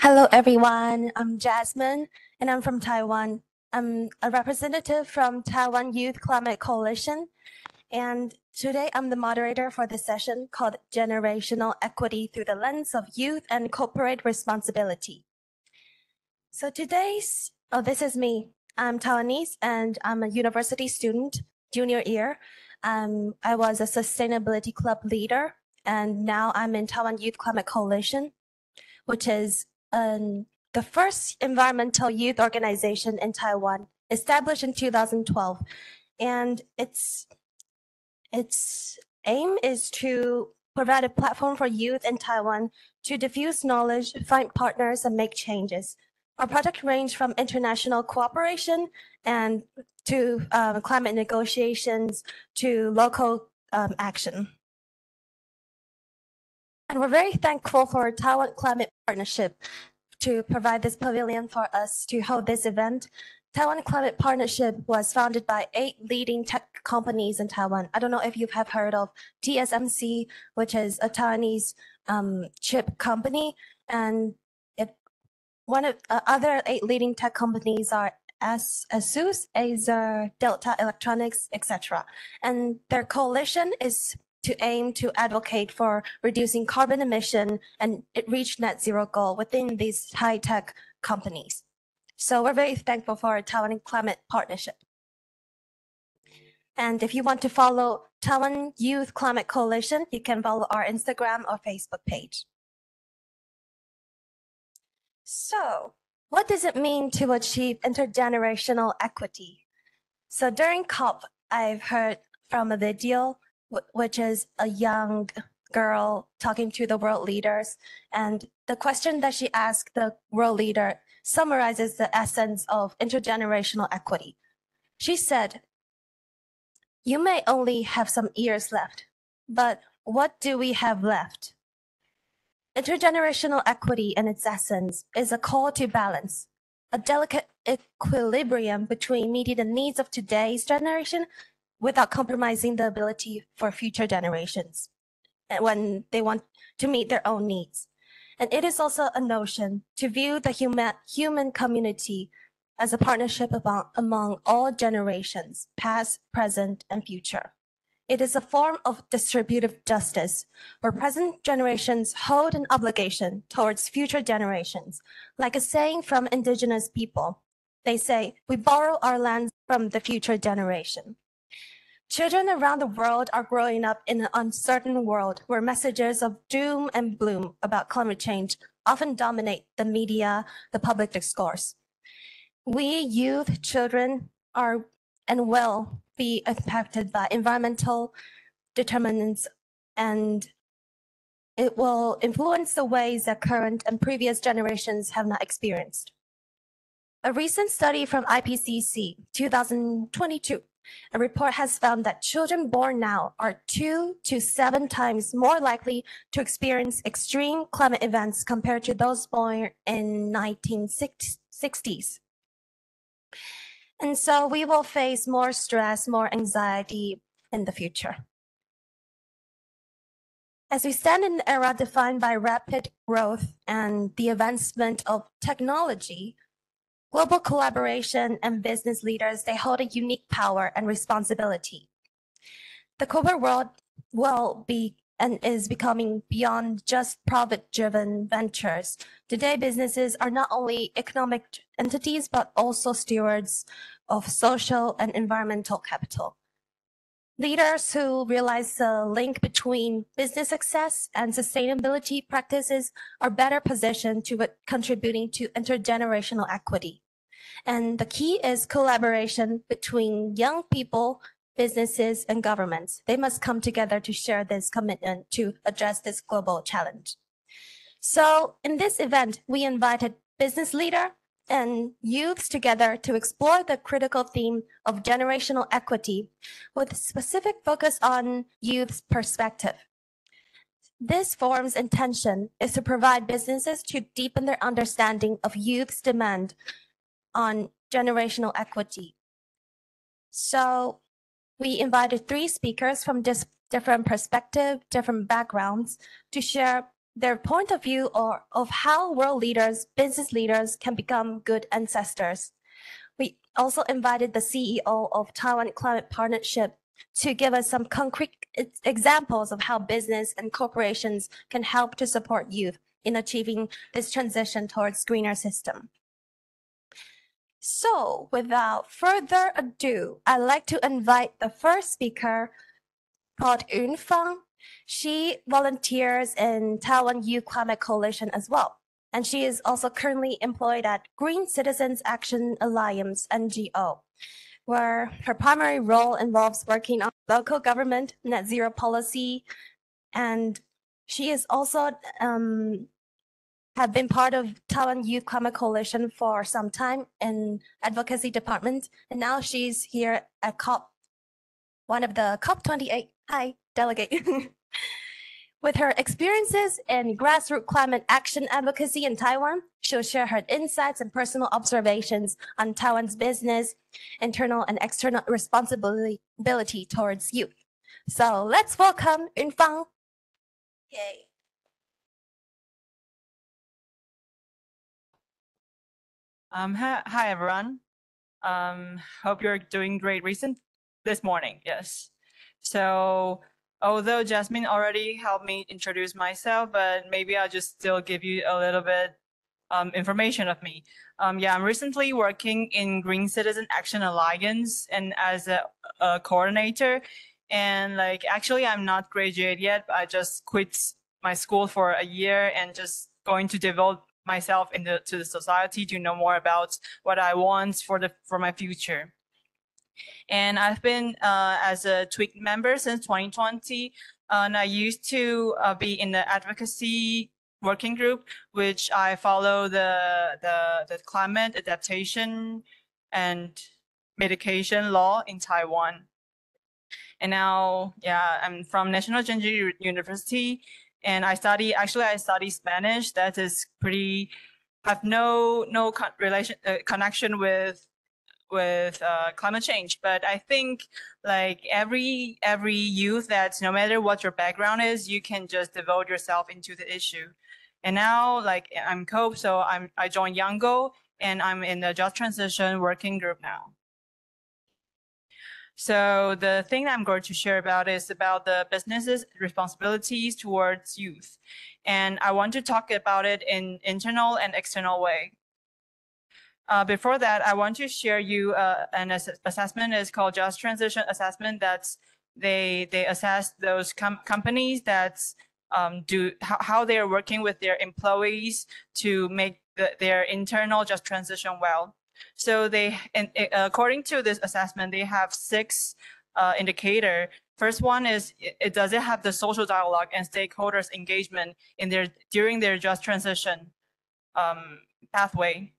Hello, everyone. I'm Jasmine, and I'm from Taiwan. I'm a representative from Taiwan Youth Climate Coalition, and today I'm the moderator for this session called Generational Equity Through the Lens of Youth and Corporate Responsibility. So this is me. I'm Taiwanese, and I'm a university student, junior year. I was a sustainability club leader, and now I'm in Taiwan Youth Climate Coalition, which is the first environmental youth organization in Taiwan, established in 2012. And its aim is to provide a platform for youth in Taiwan to diffuse knowledge, find partners, and make changes. Our project range from international cooperation and to climate negotiations to local action. And we're very thankful for Taiwan Climate Partnership to provide this pavilion for us to hold this event. Taiwan Climate Partnership was founded by 8 leading tech companies in Taiwan. I don't know if you have heard of TSMC, which is a Taiwanese chip company, and one of other 8 leading tech companies are ASUS, Acer, Delta Electronics, etc. And their coalition is to aim to advocate for reducing carbon emission and reach net zero goal within these high-tech companies. So we're very thankful for our Taiwan Climate Partnership. And if you want to follow Taiwan Youth Climate Coalition, you can follow our Instagram or Facebook page. So what does it mean to achieve intergenerational equity? So during COP, I've heard from a video which is a young girl talking to the world leaders. And the question that she asked the world leader summarizes the essence of intergenerational equity. She said, "You may only have some years left, but what do we have left?" Intergenerational equity in its essence is a call to balance, a delicate equilibrium between meeting the needs of today's generation without compromising the ability for future generations when they want to meet their own needs. And it is also a notion to view the human community as a partnership among all generations, past, present, and future. It is a form of distributive justice, where present generations hold an obligation towards future generations. Like a saying from indigenous people, they say, "We borrow our lands from the future generation." Children around the world are growing up in an uncertain world where messages of doom and gloom about climate change often dominate the media, the public discourse. We youth, children are and will be impacted by environmental determinants, and it will influence the ways that current and previous generations have not experienced. A recent study from IPCC 2022, a report has found that children born now are 2 to 7 times more likely to experience extreme climate events compared to those born in 1960s. And so we will face more stress, more anxiety in the future. As we stand in an era defined by rapid growth and the advancement of technology, global collaboration and business leaders, they hold a unique power and responsibility. The corporate world will be and is becoming beyond just profit-driven ventures. Today, businesses are not only economic entities, but also stewards of social and environmental capital. Leaders who realize the link between business success and sustainability practices are better positioned to contributing to intergenerational equity. And the key is collaboration between young people, businesses, and governments. They must come together to share this commitment to address this global challenge. So in this event, we invited business leaders and youths together to explore the critical theme of generational equity with specific focus on youth's perspective. This forum's intention is to provide businesses to deepen their understanding of youth's demand on generational equity. So we invited 3 speakers from different perspectives, different backgrounds to share their point of view of how world leaders, business leaders can become good ancestors. We also invited the CEO of Taiwan Climate Partnership to give us some concrete examples of how business and corporations can help to support youth in achieving this transition towards greener system. So without further ado, I'd like to invite the first speaker called Yun-Fang. She volunteers in Taiwan Youth Climate Coalition as well. And she is also currently employed at Green Citizens Action Alliance, NGO, where her primary role involves working on local government net zero policy. And she is also have been part of Taiwan Youth Climate Coalition for some time in advocacy department. And now she's here at one of the COP28. Hi, Delegate. With her experiences in grassroots climate action advocacy in Taiwan, she'll share her insights and personal observations on Taiwan's business, internal and external responsibility towards youth. So let's welcome Yun-Fang. Yay. Hi everyone. Hope you're doing great this morning. Yes. So although Jasmine already helped me introduce myself, but maybe I'll just still give you a little bit information of me. Yeah, I'm recently working in Green Citizen Action Alliance and as a coordinator. And like, actually, I'm not graduated yet, but I just quit my school for a year and just going to devote myself to the society to know more about what I want for my future. And I've been as a TWYCC member since 2020, and I used to be in the advocacy working group, which I follow the climate adaptation and mitigation law in Taiwan. And now, yeah, I'm from National Genji University, and I study Spanish. That is have no connection with climate change. But I think like every youth, that no matter what your background is, you can just devote yourself into the issue. And now, like, I'm COPE, so I joined Yango, and I'm in the Just Transition working group now. So the thing that I'm going to share about is about the business's responsibilities towards youth. And I want to talk about it in internal and external way. Before that, I want to share you an assessment. It's called Just Transition Assessment. That's they assess those companies that's how they are working with their employees to make their internal just transition well. So according to this assessment, they have 6 indicators. First one is, does it have the social dialogue and stakeholders engagement during their just transition pathway?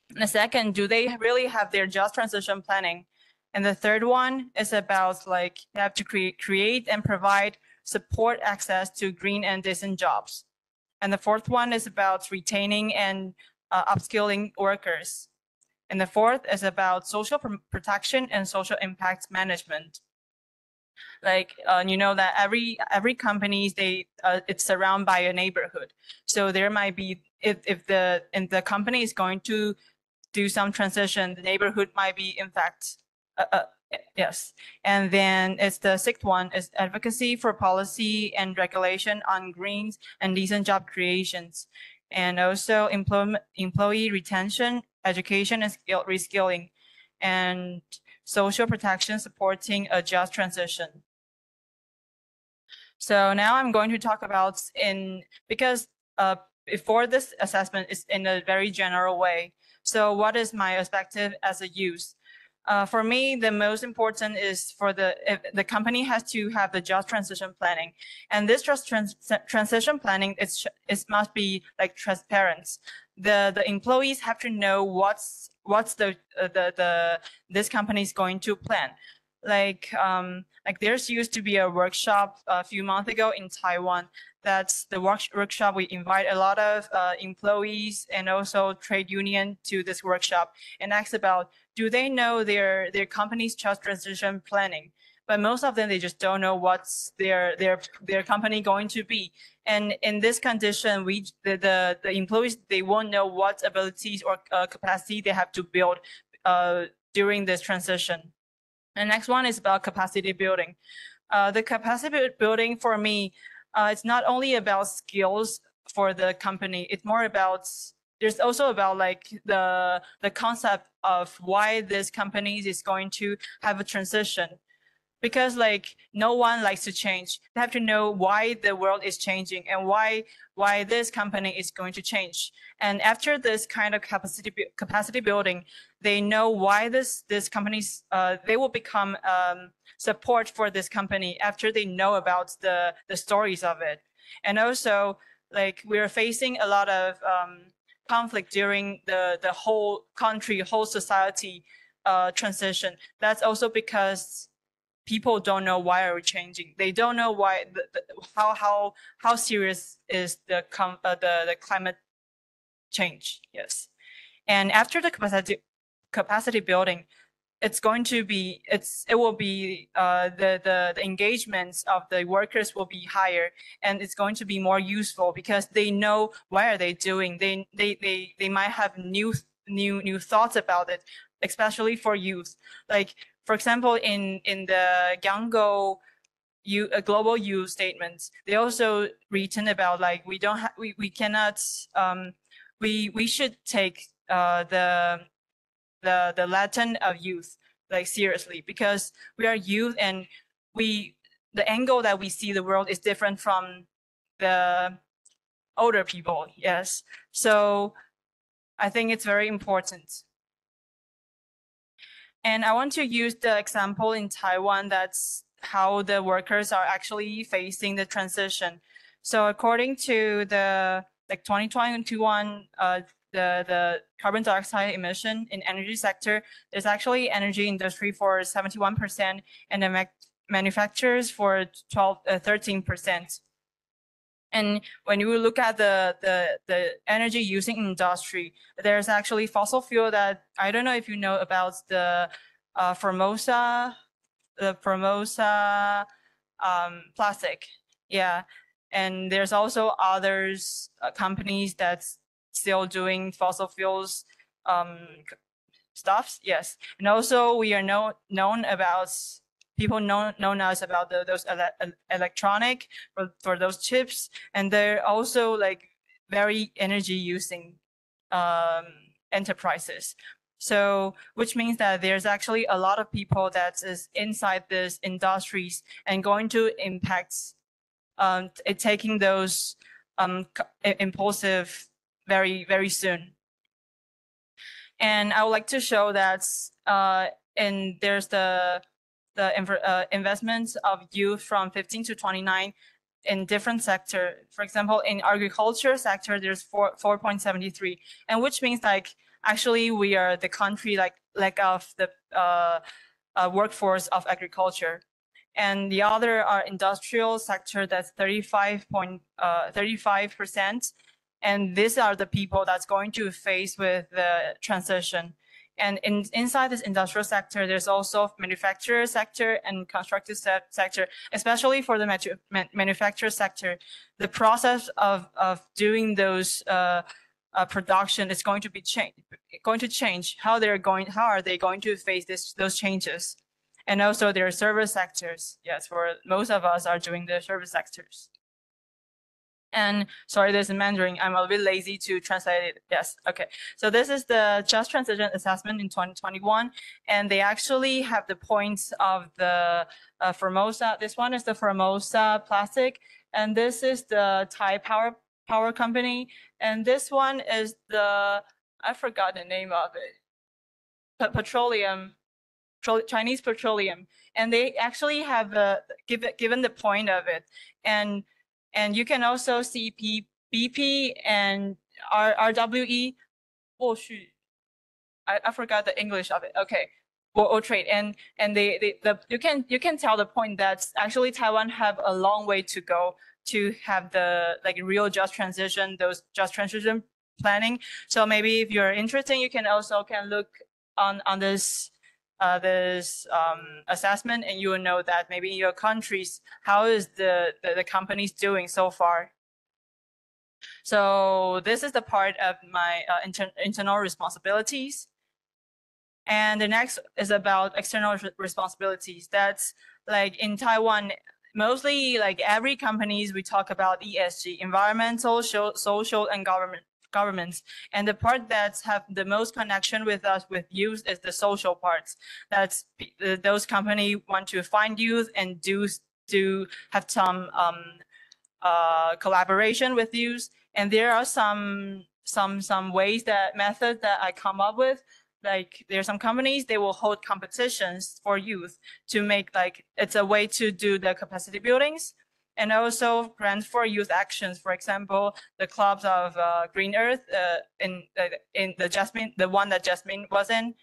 And the second, do they really have their just transition planning? And the third one is about like they have to create and provide support access to green and decent jobs. And the fourth one is about retaining and upskilling workers. And the fourth is about social protection and social impact management. Like you know that every company it's surrounded by a neighborhood. So there might be if the company is going to do some transition, the neighborhood might be in fact yes. And then it's the 6th one is advocacy for policy and regulation on greens and decent job creations, and also employee retention, education and reskilling, and social protection supporting a just transition. So now I'm going to talk about because before this assessment is in a very general way. So what is my perspective as a youth? For me, the most important is the company has to have the just transition planning, and this just transition planning it must be like transparent. The employees have to know what's this company is going to plan. Like there's used to be a workshop a few months ago in Taiwan. That's the workshop. We invite a lot of employees and also trade union to this workshop and ask about, do they know their company's just transition planning? but most of them, they just don't know what's their company going to be. And in this condition, the employees, they won't know what abilities or capacity they have to build during this transition. And next one is about capacity building. The capacity building for me, it's not only about skills for the company, it's more about, there's also about like the concept of why this company is going to have a transition. Because like no one likes to change. They have to know why the world is changing and why this company is going to change. And after this kind of capacity building, they know why this companies they will become support for this company after they know about the stories of it. And also like we're facing a lot of conflict during the whole country, whole society transition. That's also because people don't know why are we changing. They don't know why how serious is the climate change. Yes, and after the capacity building, it's going to be the engagements of the workers will be higher, and it's going to be more useful because they know why are they doing. They might have new thoughts about it, especially for youth. Like for example, in the Yango global youth statements, they also written about like we cannot we should take the Latin of youth like seriously, because we are youth and the angle that we see the world is different from the older people. Yes, so I think it's very important. And I want to use the example in Taiwan, that's how the workers are actually facing the transition. So according to the 2021 the carbon dioxide emission in energy sector, there's actually energy industry for 71% and the manufacturers for 13%. And when you look at the energy using industry, there's actually fossil fuel that, I don't know if you know about the Formosa plastic. Yeah. And there's also others companies that's still doing fossil fuels stuffs. Yes. And also we are known about, people know us about those electronic for those chips, and they're also like very energy using enterprises. So which means that there's actually a lot of people that is inside this industries and going to impact taking those impulsive very soon. And I would like to show that and there's the investments of youth from 15 to 29 in different sector. For example, in agriculture sector, there's 4.73, and which means like actually we are the country like lack of the workforce of agriculture. And the other are industrial sector, that's 35%. And these are the people that's going to face with the transition. And inside this industrial sector, there's also manufacturer sector and constructive sector, especially for the manufacturer sector. The process of doing those production is going to change. How are they going to face those changes? And also there are service sectors. Yes, for most of us are doing the service sectors. And sorry, there's a Mandarin. I'm a bit lazy to translate it. Yes, okay. So this is the Just Transition Assessment in 2021. And they actually have the points of the Formosa. This one is the Formosa plastic. And this is the Thai power company. And this one is the, I forgot the name of it, Chinese petroleum. And they actually have given the point of it. And you can also see BP and RWE. Oh shoot, I forgot the English of it. Okay, or trade. And you can tell the point that actually Taiwan have a long way to go to have the like real just transition, those just transition planning. So maybe if you're interested, you can also look on this this assessment, and you will know that maybe in your countries, how is the companies doing so far. So this is the part of my internal responsibilities. And the next is about external responsibilities. That's like in Taiwan, mostly like every companies, we talk about ESG, environmental, social, and governments. And the part that have the most connection with us, with youth, is the social parts. That's those companies want to find youth and do have some collaboration with youth. And there are some ways methods that I come up with. Like there are some companies, they will hold competitions for youth to make, like, it's a way to do the capacity buildings, and also grants for youth actions. For example, the clubs of Green Earth in the Jasmine, the one that Jasmine was in,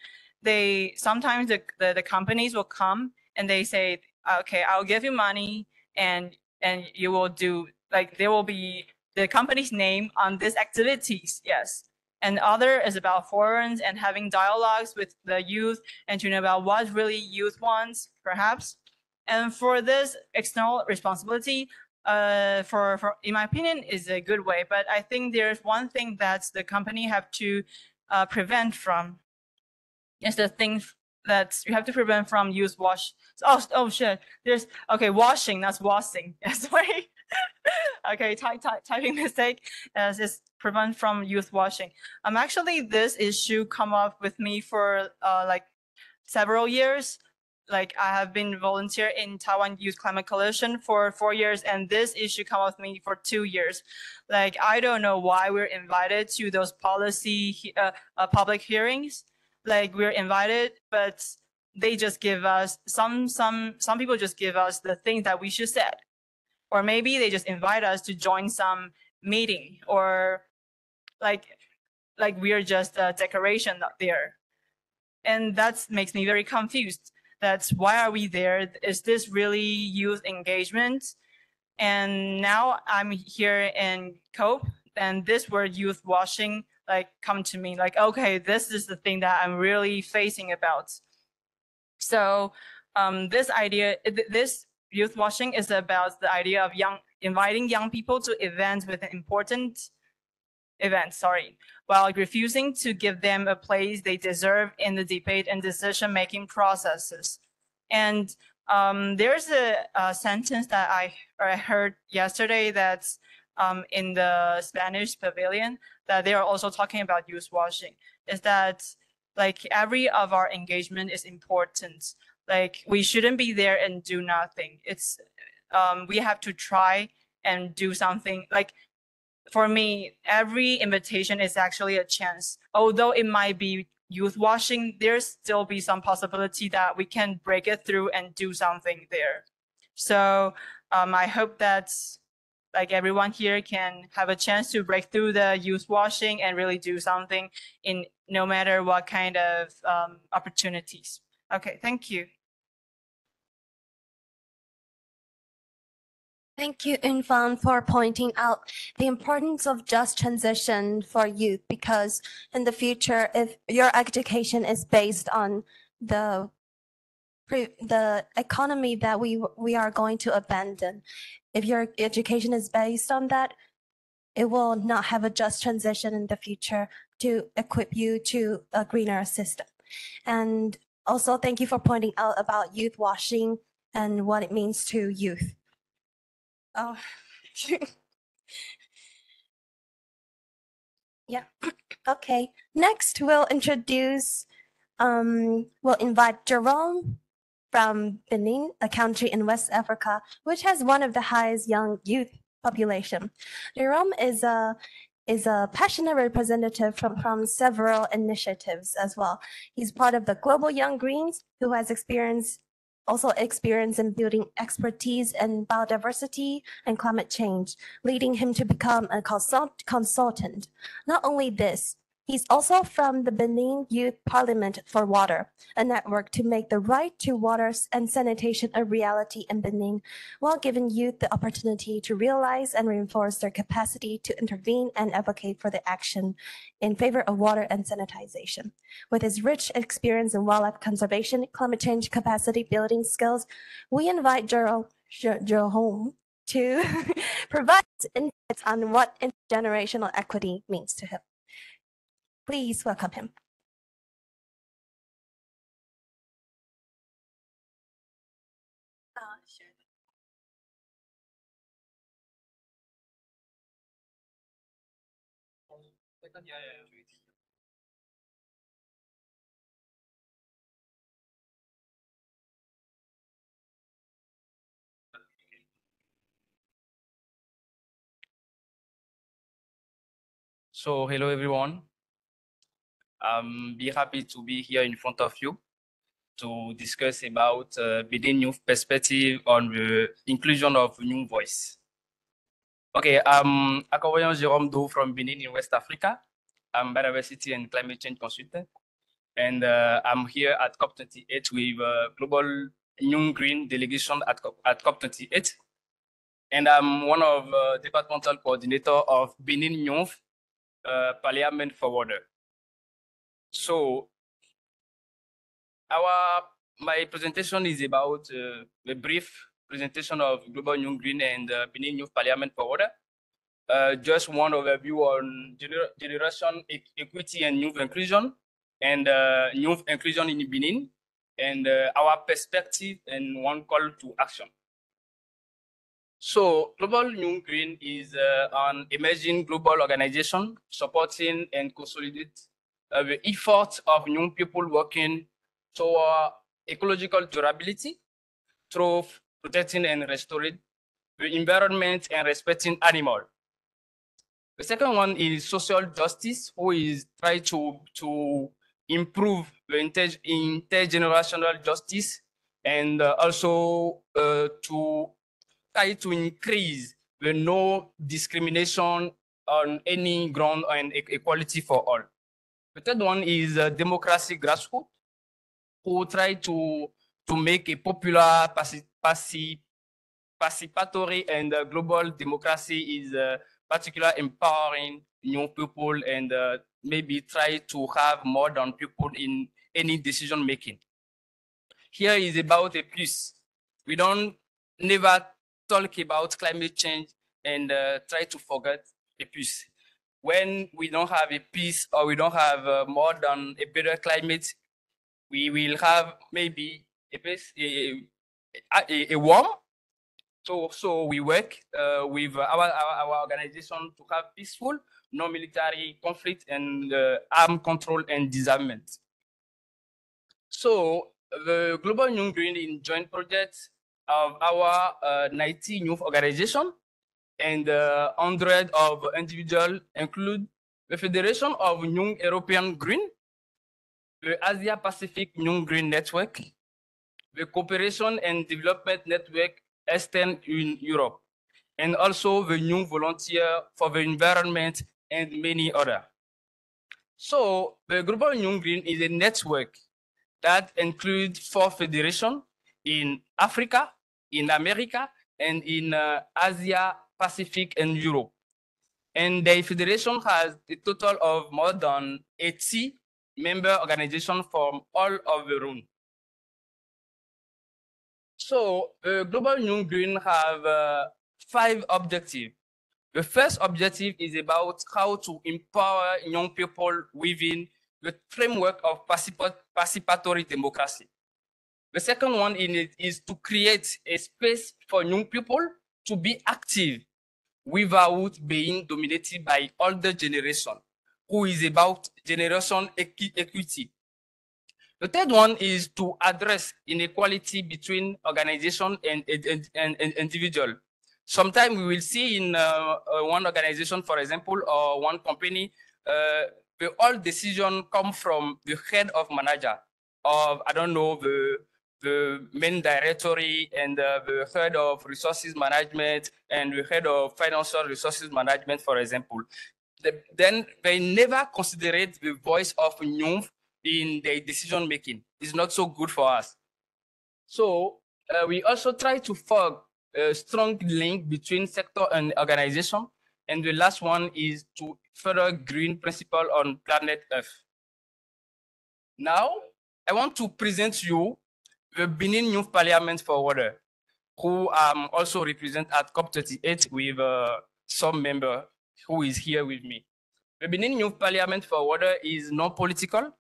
they sometimes the companies will come and they say, okay, I'll give you money and you will do, like, there will be the company's name on these activities. Yes. And other is about forums and having dialogues with the youth and to know about what really youth wants, perhaps. And for this external responsibility, for in my opinion, is a good way. But I think there's one thing that the company have to prevent from. Is the things that you have to prevent from youth wash. Oh shit. There's washing. That's washing. Sorry. Okay, typing mistake. Is prevent from youth washing. Actually, this issue come up with me for like several years. Like I have been volunteer in Taiwan Youth Climate Coalition for 4 years, and this issue come with me for 2 years. Like I don't know why we're invited to those policy public hearings. Like we're invited, but they just give us some people just give us the things that we should said, or maybe they just invite us to join some meeting, or like we are just a decoration up there, and that makes me very confused. That's why are we there? Is this really youth engagement? And now I'm here in COPE, and this word youth washing like come to me like, okay, this is the thing that I'm really facing about. So this idea, this youth washing is about the idea of inviting young people to events with an important event, while refusing to give them a place they deserve in the debate and decision-making processes. And there's a sentence that I heard yesterday that's in the Spanish pavilion, that they are also talking about youth washing, is that like every of our engagement is important. Like we shouldn't be there and do nothing. It's we have to try and do something. Like for me, every invitation is actually a chance. Although it might be youth washing, there's still be some possibility that we can break it through and do something there. So I hope that like everyone here can have a chance to break through the youth washing and really do something in no matter what kind of opportunities. Okay, thank you. Thank you, Yun-Fang, for pointing out the importance of just transition for youth, because in the future, if your education is based on the economy that we are going to abandon, if your education is based on that, it will not have a just transition in the future to equip you to a greener system. And also, thank you for pointing out about youth washing and what it means to youth. Oh, yeah. Okay. Next, we'll introduce, we'll invite Jérôme from Benin, a country in West Africa, which has one of the highest young youth population. Jérôme is a passionate representative from several initiatives as well. He's part of the Global Young Greens, who has experience in building expertise in biodiversity and climate change, leading him to become a consultant. Not only this, He's also from the Benin Youth Parliament for Water, a network to make the right to water and sanitation a reality in Benin, while giving youth the opportunity to realize and reinforce their capacity to intervene and advocate for the action in favor of water and sanitization. With his rich experience in wildlife conservation, climate change capacity building skills, we invite Jérôme to provide insights on what intergenerational equity means to him. Please welcome him. Sure. So hello everyone. I'm be happy to be here in front of you to discuss about Benin youth perspective on the inclusion of new voice. Okay, I'm Akovognon Jérôme DOHOU from Benin in West Africa. I'm biodiversity and climate change consultant, and I'm here at COP28 with Global Young Green delegation at COP28, and I'm one of departmental coordinator of Benin Youth Parliament for Water. So my presentation is about a brief presentation of Global Young Green and Benin Youth Parliament for Water. Just one overview on generation equity and youth inclusion and youth inclusion in Benin, and our perspective and one call to action. So Global Young Green is an emerging global organization supporting and consolidate the efforts of young people working toward ecological durability through protecting and restoring the environment and respecting animals. The second one is social justice, who is trying to improve the intergenerational justice, and also to try to increase the no discrimination on any ground and equality for all. The third one is democracy grassroots, who try to make a popular participatory and global democracy is particularly empowering young people, and maybe try to have more than people in any decision making. Here is about a peace. We don't never talk about climate change and try to forget a peace. When we don't have a peace, or we don't have more than a better climate, we will have maybe a war. So we work with our organization to have peaceful, non-military conflict and armed control and disarmament. So the Global Young Green in joint projects of our 90 youth organization and 100 of individual include the Federation of Young European Green, the Asia Pacific Young Green Network, the Cooperation and Development Network Eastern in Europe, and also the Young Volunteer for the Environment and many other. So the Global Young Green is a network that includes 4 federations in Africa, in America, and in Asia, Pacific, and Europe. And the federation has a total of more than 80 member organizations from all over the world. So Global Young Green have 5 objectives. The first objective is about how to empower young people within the framework of participatory democracy. The second one is to create a space for young people to be active without being dominated by older generation, who is about generation equity. The third one is to address inequality between organization and individual. Sometimes we will see in one organization, for example, or one company, the all decision come from the head of manager, of, I don't know, the main directory and the head of resources management and the head of financial resources management, for example. then they never considered the voice of youth in their decision making. It's not so good for us. So we also try to form a strong link between sector and organization. And the last one is to further green principle on planet Earth. Now, I want to present you the Benin Youth Parliament for Water, who also represent at COP28 with some member who is here with me. The Benin Youth Parliament for Water is non-political,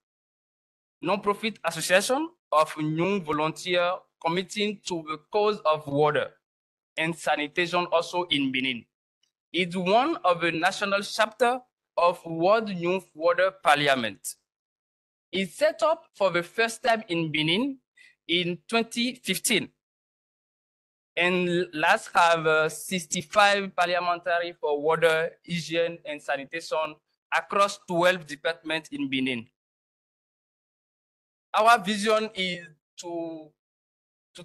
non-profit association of young volunteers committing to the cause of water and sanitation also in Benin. It's one of the national chapter of World Youth Water Parliament. It's set up for the first time in Benin in 2015. And last have 65 parliamentary for water, hygiene, and sanitation across 12 departments in Benin. Our vision is to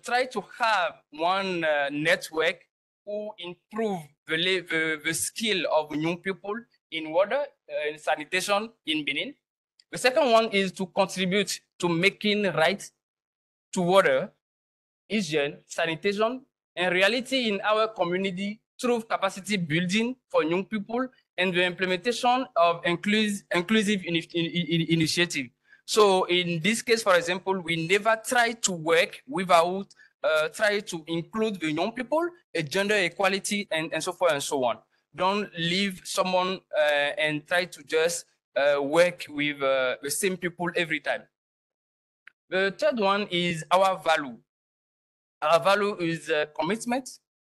try to have one network who improve the skill of young people in water and sanitation in Benin. The second one is to contribute to making rights to water, hygiene, sanitation, and reality in our community through capacity building for young people and the implementation of inclusive initiative. So in this case, for example, we never try to work without try to include the young people, gender equality, and so forth and so on. Don't leave someone and try to just work with the same people every time. The third one is our value. Our value is commitment.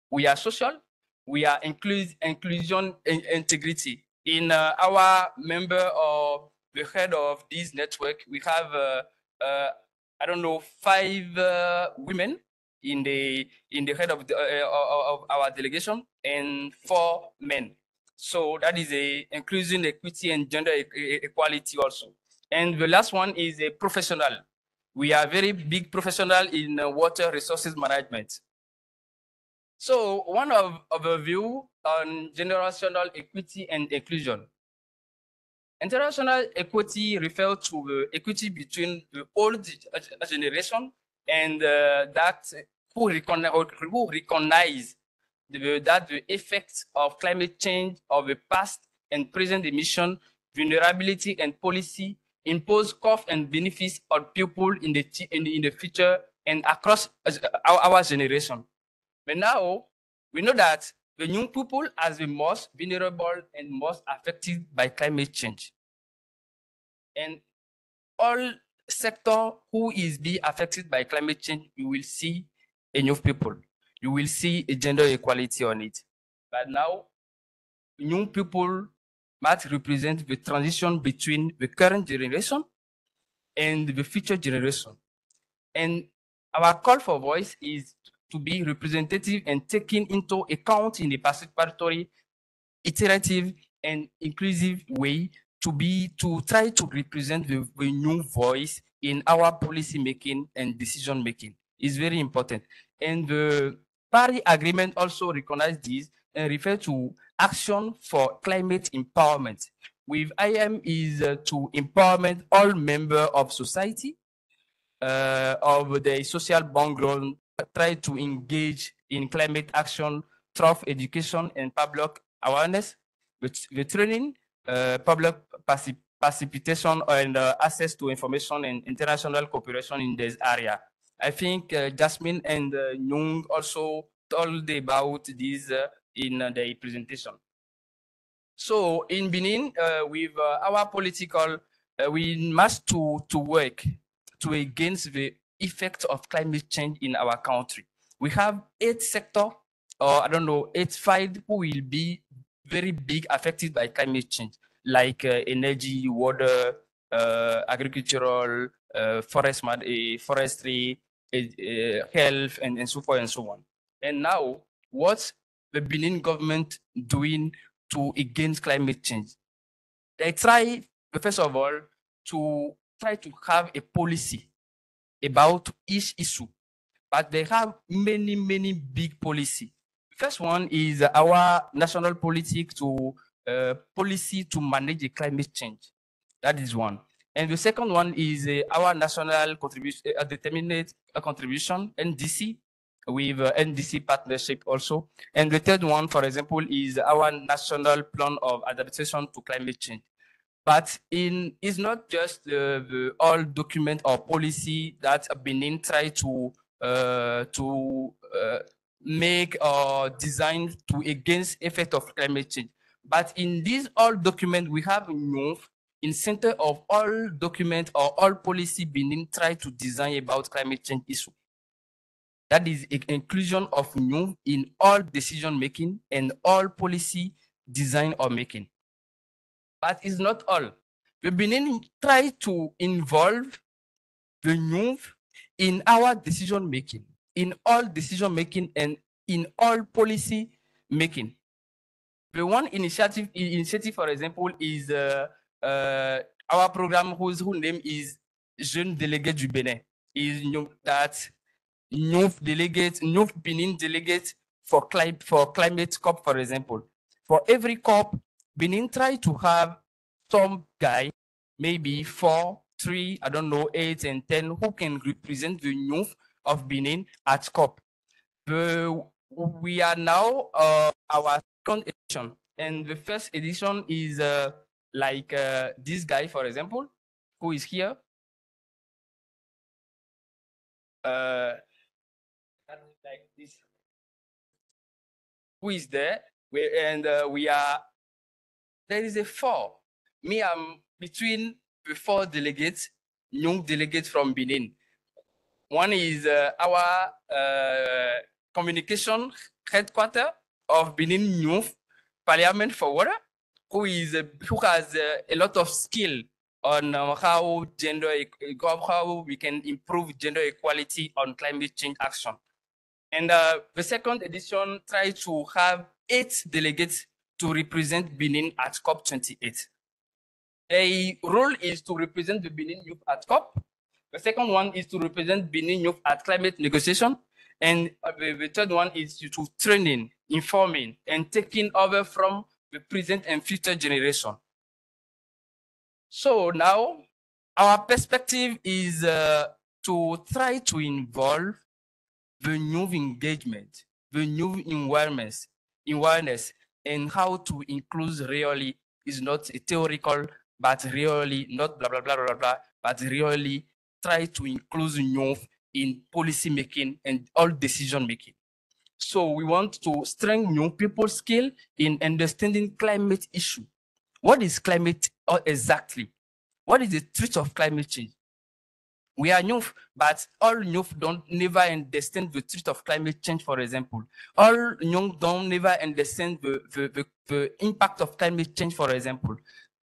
We are social. We are inclusion and integrity. In our member or the head of this network, we have I don't know 5 women in the head of our delegation and 4 men. So that is a inclusion, equity, and gender equality also. And the last one is a professional. We are very big professional in water resources management. So one of a view on generational equity and inclusion. International equity refers to the equity between the old generation and that who recognize that the effects of climate change of the past and present emission, vulnerability, and policy impose costs and benefits on people in the future and across our generation. But now we know that the young people are the most vulnerable and most affected by climate change. And all sector who is being affected by climate change, you will see a young people. You will see a gender equality on it. But now, young people must represent the transition between the current generation and the future generation. And our call for voice is to be representative and taken into account in a participatory, iterative, and inclusive way to try to represent the new voice in our policy making and decision making. Is very important. And the Paris Agreement also recognizes this and refer to action for climate empowerment. With IM is to empowerment all members of society, of the social background, try to engage in climate action through education and public awareness, with training, public participation, and access to information and international cooperation in this area. I think Jasmine and Yung also told about this in the presentation. So in Benin, with our political, we must to work to against the effect of climate change in our country. We have 8 sectors, or I don't know, 8 fields who will be very big affected by climate change, like energy, water, agricultural, forestry, health, and so forth and so on. And now, what's the Benin government doing to against climate change? They try, first of all, to try to have a policy about each issue, but they have many big policy. The first one is our national policy to policy to manage the climate change. That is one. And the second one is our national contribution, determinate contribution, NDC, with NDC partnership also. And the third one, for example, is our national plan of adaptation to climate change. But it's not just the all document or policy that Benin try to make or design to against effect of climate change. But in these all document, we have in center of all document or all policy Benin try to design about climate change issue. That is inclusion of new in all decision making and all policy design or making. But it's not all. The Benin try to involve the new in our decision making, in all decision making and in all policy making. The one initiative, for example, is our program whose name is Jeune Delegate du Benin. Is that new Benin delegate for climate COP, for example. For every COP, Benin try to have some guy, maybe 4, 3, I don't know, 8 and 10, who can represent the youth of Benin at COP. We are now our second edition, and the first edition is like this guy, for example, who is here. Like this, who is there? We are. There is a 4. Me, I'm between the 4 delegates, young delegates from Benin. One is our communication headquarter of Benin Youth Parliament for Water, who has a lot of skill on how we can improve gender equality on climate change action. And the second edition tried to have 8 delegates to represent Benin at COP28. A role is to represent the Benin youth at COP. The second one is to represent Benin youth at climate negotiation. And the third one is to training, informing, and taking over from the present and future generation. So now our perspective is to try to involve the new engagement, the new awareness, and how to include really is not a theoretical, but really not blah, blah, blah, blah, blah, but really try to include youth in policy making and all decision making. So we want to strengthen young people's skill in understanding climate issue. What is climate exactly? What is the truth of climate change? We are youth, but all youth don't never understand the truth of climate change, for example. All young don't never understand the impact of climate change, for example.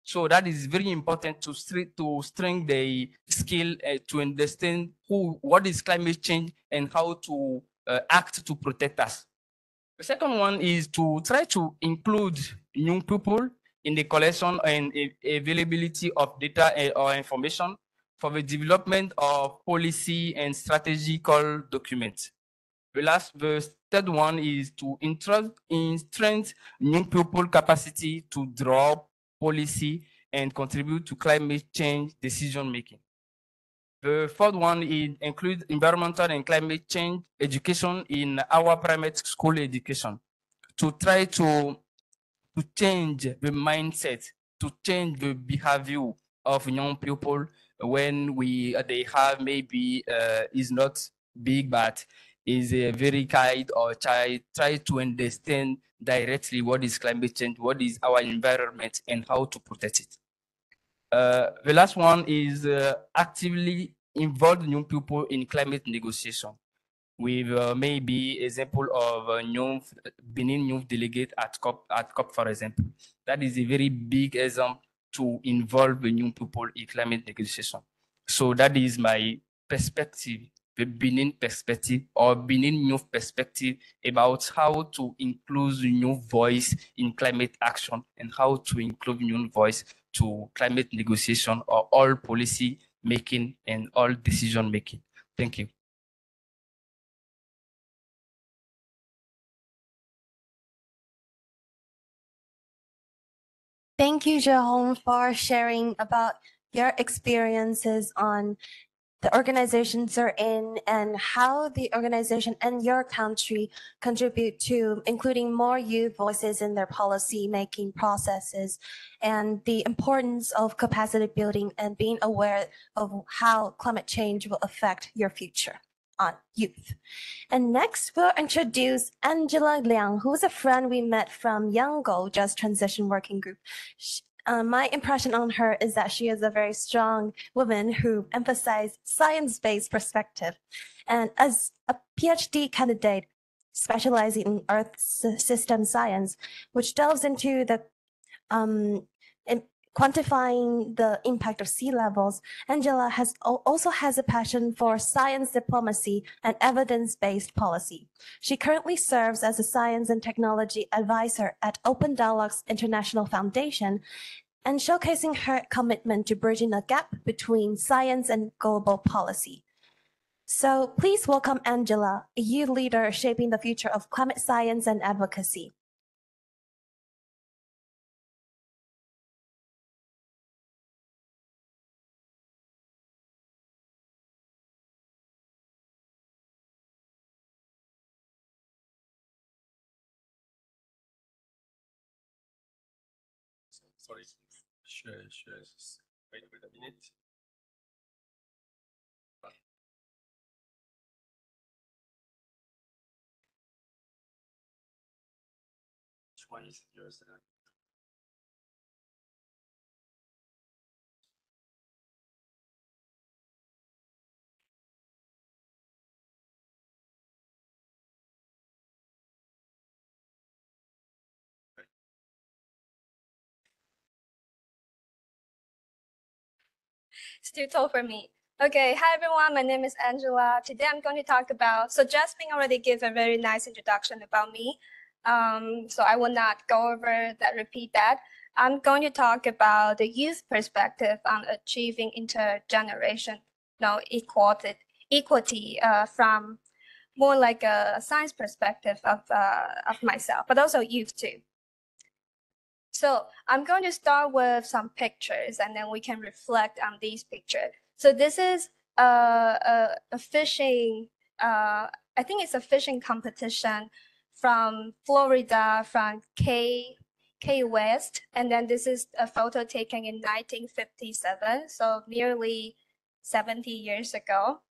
So that is very important to strengthen the skill to understand what is climate change and how to act to protect us. The second one is to try to include young people in the collection and availability of data or information for the development of policy and strategical documents. The third one is to strengthen young people capacity to draw policy and contribute to climate change decision making. The fourth one is include environmental and climate change education in our primary school education to try to change the mindset, to change the behavior of young people when they have maybe is not big but is a very kind or try to understand directly what is climate change, what is our environment, and how to protect it. The last one is actively involve young people in climate negotiation with maybe example of a Benin youth delegate at COP, for example. That is a very big example to involve the young people in climate negotiation. So that is my perspective, the Benin perspective or Benin youth perspective about how to include new voice in climate action and how to include new voice to climate negotiation or all policy making and all decision making. Thank you. Thank you, Jérôme, for sharing about your experiences on the organizations you're in and how the organization and your country contribute to including more youth voices in their policy making processes and the importance of capacity building and being aware of how climate change will affect your future on youth. And next, we'll introduce Angela Liang, who is a friend we met from Young Go Just Transition Working Group. My impression on her is that she is a very strong woman who emphasizes science-based perspective. And as a PhD candidate specializing in Earth system science, which delves into the quantifying the impact of sea levels, Angela also has a passion for science diplomacy and evidence-based policy. She currently serves as a science and technology advisor at Open Dialogues International Foundation and showcasing her commitment to bridging the gap between science and global policy. So please welcome Angela, a youth leader shaping the future of climate science and advocacy. Sorry, wait a minute. Which one is yours? It's too tall for me. Okay, hi everyone, my name is Angela. Today I'm going to talk about, so Jasmine already gave a very nice introduction about me. So I will not go over that, repeat that. I'm going to talk about the youth perspective on achieving intergenerational equity from more like a science perspective of myself, but also youth too. So I'm going to start with some pictures and then we can reflect on these pictures. So this is a fishing, I think it's a fishing competition from Florida, from Key West. And then this is a photo taken in 1957, so nearly 70 years ago.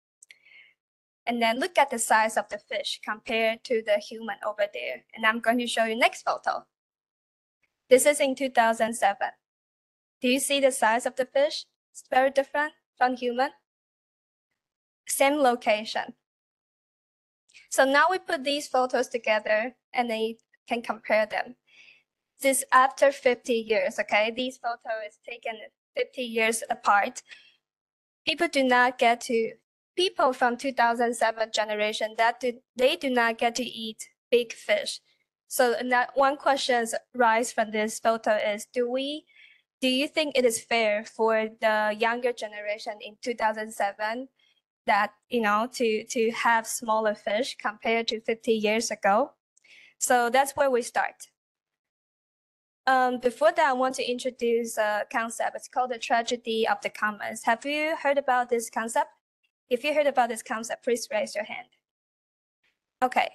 And then look at the size of the fish compared to the human over there. And I'm going to show you next photo. This is in 2007. Do you see the size of the fish? It's very different from human. Same location. So now we put these photos together and they can compare them. This after 50 years, okay? These photos is taken 50 years apart. People from 2007 generation, they do not get to eat big fish. So that one question rise from this photo is, do you think it is fair for the younger generation in 2007 that, to have smaller fish compared to 50 years ago? So that's where we start. Before that, I want to introduce a concept. It's called the tragedy of the commons. Have you heard about this concept? If you heard about this concept, please raise your hand. Okay,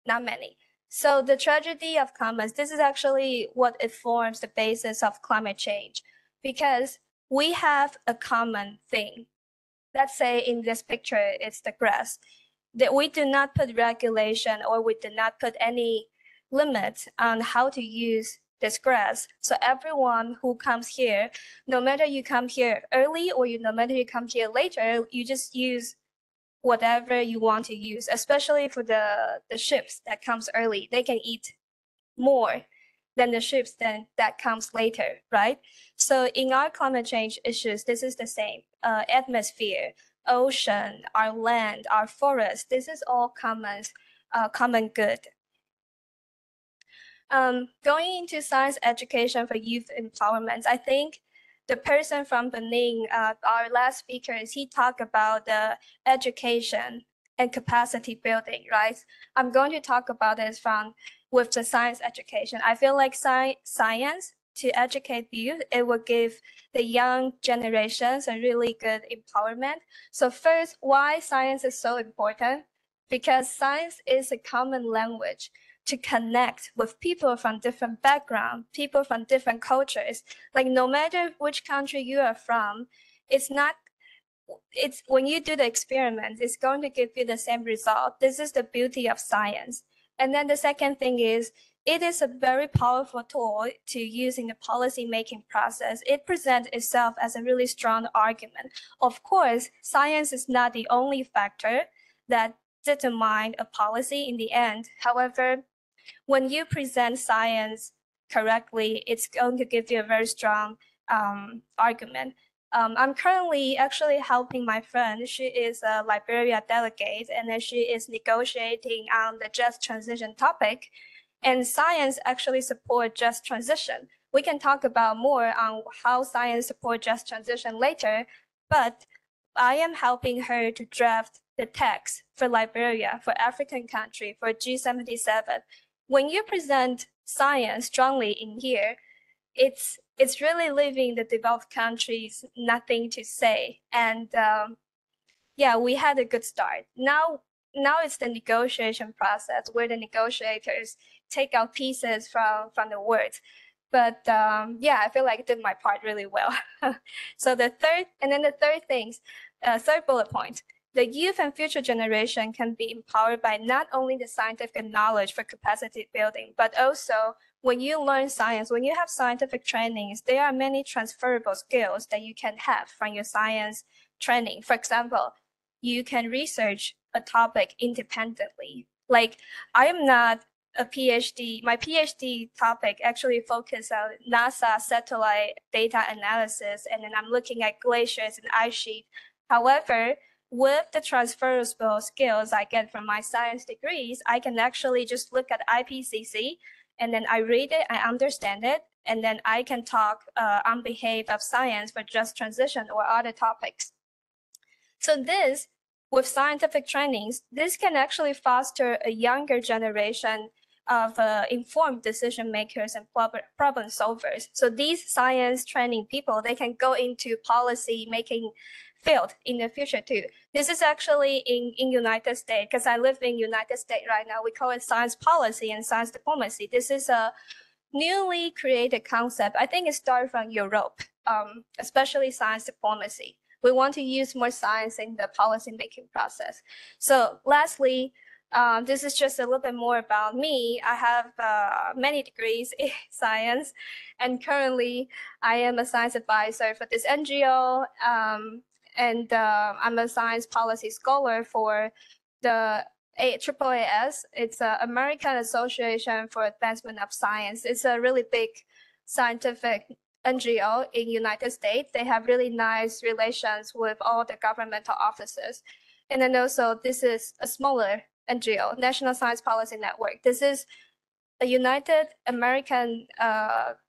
not many. So the tragedy of commons, this is actually what it forms the basis of climate change, because we have a common thing. Let's say in this picture, it's the grass, that we do not put regulation or we do not put any limit on how to use this grass. So everyone who comes here, no matter you come here early or no matter you come here later, you just use whatever you want to use, especially for the ships that comes early. They can eat more than the ships that comes later, right? So in our climate change issues, this is the same. Atmosphere, ocean, our land, our forest, this is all common good. Going into science education for youth empowerment, I think the person from Benin, our last speaker, he talked about the education and capacity building, right? I'm going to talk about this with the science education. I feel like science to educate youth. It will give the young generations a really good empowerment. So first, why science is so important? Because science is a common language to connect with people from different backgrounds, people from different cultures. Like no matter which country you are from, it's when you do the experiment, it's going to give you the same result. This is the beauty of science. And then the second thing is, it is a very powerful tool to use in the policy making process. It presents itself as a really strong argument. Of course, science is not the only factor that determine a policy in the end. However, when you present science correctly, it's going to give you a very strong argument. I'm currently actually helping my friend. She is a Liberia delegate, and then she is negotiating on the just transition topic. And science actually supports just transition. We can talk about more on how science supports just transition later, but I am helping her to draft the text for Liberia, for African country, for G77. When you present science strongly in here, it's really leaving the developed countries nothing to say. And yeah, we had a good start. Now it's the negotiation process where the negotiators take out pieces from the words. But yeah, I feel like I did my part really well. So the third bullet point, the youth and future generation can be empowered by not only the scientific knowledge for capacity building, but also when you learn science, when you have scientific trainings, there are many transferable skills that you can have from your science training. For example, you can research a topic independently. Like I am not a PhD. My PhD topic actually focuses on NASA satellite data analysis, and then I'm looking at glaciers and ice sheet. However, with the transferable skills I get from my science degrees, I can actually just look at IPCC, and then I read it, I understand it, and then I can talk on behalf of science for just transition or other topics. So this, with scientific trainings, this can actually foster a younger generation of informed decision makers and problem solvers. So these science training people, they can go into policy making field in the future too. This is actually in United States, because I live in United States right now. We call it science policy and science diplomacy. This is a newly created concept. I think it started from Europe, especially science diplomacy. We want to use more science in the policy making process. So lastly, this is just a little bit more about me. I have many degrees in science, and currently I am a science advisor for this NGO, and I'm a science policy scholar for the AAAS. It's the American Association for Advancement of Science. It's a really big scientific NGO in United States. They have really nice relations with all the governmental offices. And then also this is a smaller NGO, National Science Policy Network. This is a United American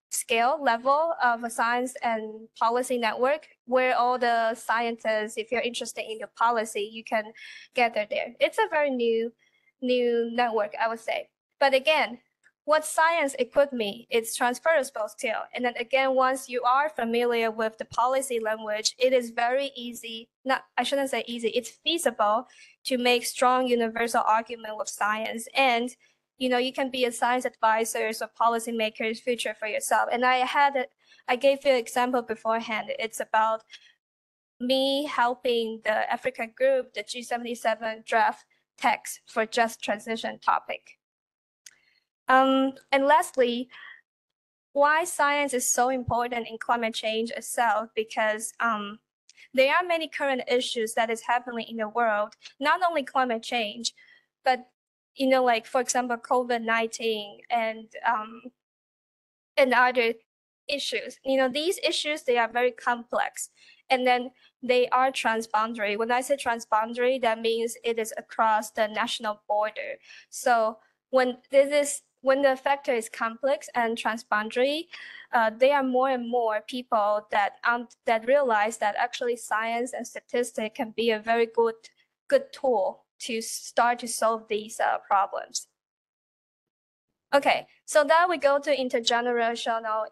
scale level of a science and policy network where all the scientists, if you're interested in the policy, you can gather there. It's a very new network, I would say. But again, what science equipped me, it's transferable skill. And then again, once you are familiar with the policy language, it is very easy, I shouldn't say easy, it's feasible to make strong universal argument with science. And you can be a science advisor or policymaker's future for yourself. And I gave you an example beforehand. It's about me helping the African group, the G77 draft text for just transition topic. And lastly, why science is so important in climate change itself, because there are many current issues that is happening in the world, not only climate change, but like for example, COVID-19 and other issues. These issues, they are very complex, and then they are transboundary. When I say transboundary, that means it is across the national border. So when the factor is complex and transboundary, there are more and more people that realize that actually science and statistics can be a very good tool to start to solve these problems. Okay, so now we go to intergenerational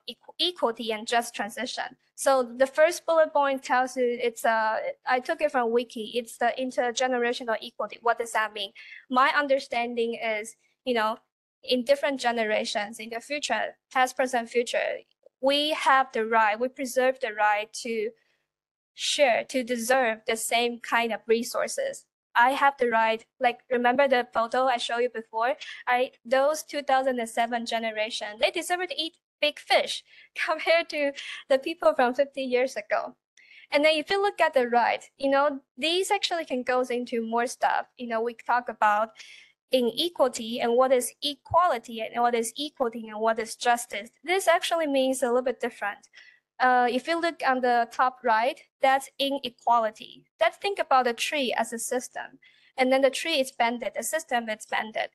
equality and just transition. So the first bullet point tells you it's I took it from Wiki. It's the intergenerational equality. What does that mean? My understanding is, in different generations, in the future, past, present, future, we have the right, we preserve the right to share, to deserve the same kind of resources. I have the right, like, remember the photo I showed you before? Those 2007 generation, they deserve to eat big fish compared to the people from 50 years ago. And then if you look at the right, these actually can go into more stuff. We talk about inequality and what is equality and what is equality and what is justice. This actually means a little bit different. If you look on the top right, that's inequality. Let's think about a tree as a system. And then the tree is banded, the system is banded.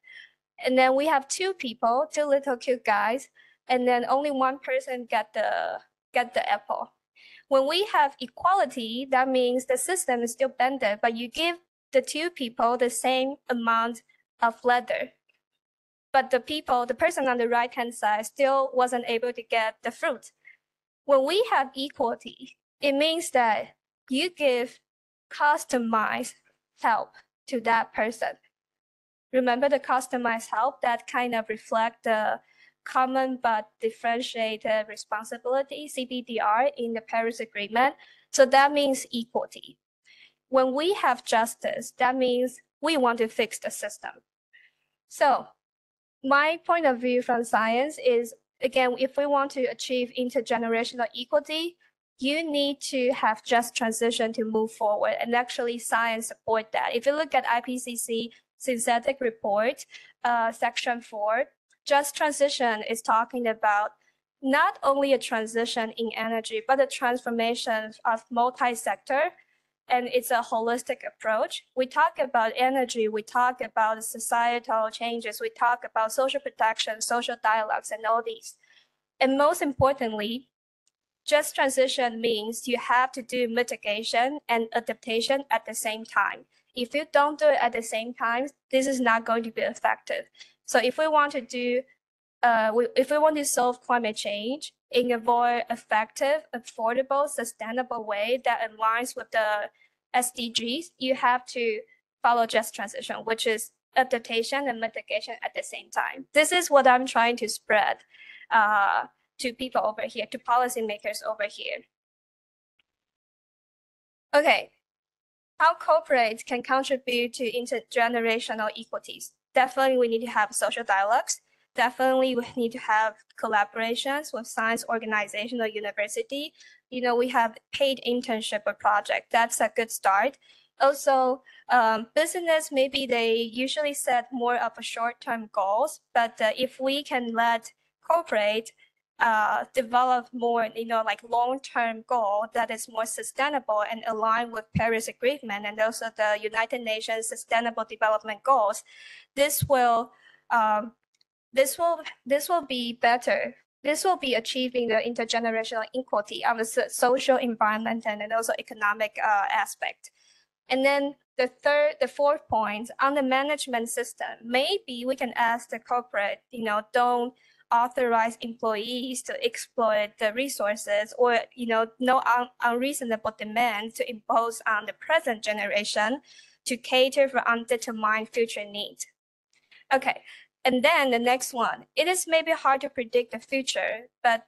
And then we have two people, two little cute guys, and then only one person get the apple. When we have equality, that means the system is still banded, but you give the two people the same amount of leather. But the person on the right-hand side still wasn't able to get the fruit. When we have equality, it means that you give customized help to that person. Remember the customized help that kind of reflect the common but differentiated responsibility, CBDR, in the Paris Agreement. So that means equality. When we have justice, that means we want to fix the system. So my point of view from science is, again, if we want to achieve intergenerational equality, you need to have just transition to move forward, and actually science support that. If you look at IPCC synthetic report, section 4, just transition is talking about not only a transition in energy, but a transformation of multi-sector, and it's a holistic approach. We talk about energy, we talk about societal changes, we talk about social protection, social dialogues, and all these. And most importantly, just transition means you have to do mitigation and adaptation at the same time. If you don't do it at the same time, this is not going to be effective. So if we want to do, if we want to solve climate change in a more effective, affordable, sustainable way that aligns with the SDGs, you have to follow just transition, which is adaptation and mitigation at the same time. This is what I'm trying to spread to people over here, to policymakers over here. Okay, how corporates can contribute to intergenerational equities? Definitely we need to have social dialogues. Definitely we need to have collaborations with science organization or university. We have paid internship or project. That's a good start. Also, business, maybe they usually set more of a short-term goals, but if we can let corporate develop more, like long-term goal that is more sustainable and aligned with Paris Agreement and also the United Nations Sustainable Development Goals, this will be better. This will be achieving the intergenerational equality on the social, environmental, and also economic aspect. And then the fourth point on the management system, maybe we can ask the corporate, don't authorize employees to exploit the resources, or no unreasonable demand to impose on the present generation to cater for undetermined future needs. Okay, and then the next one, it is maybe hard to predict the future, but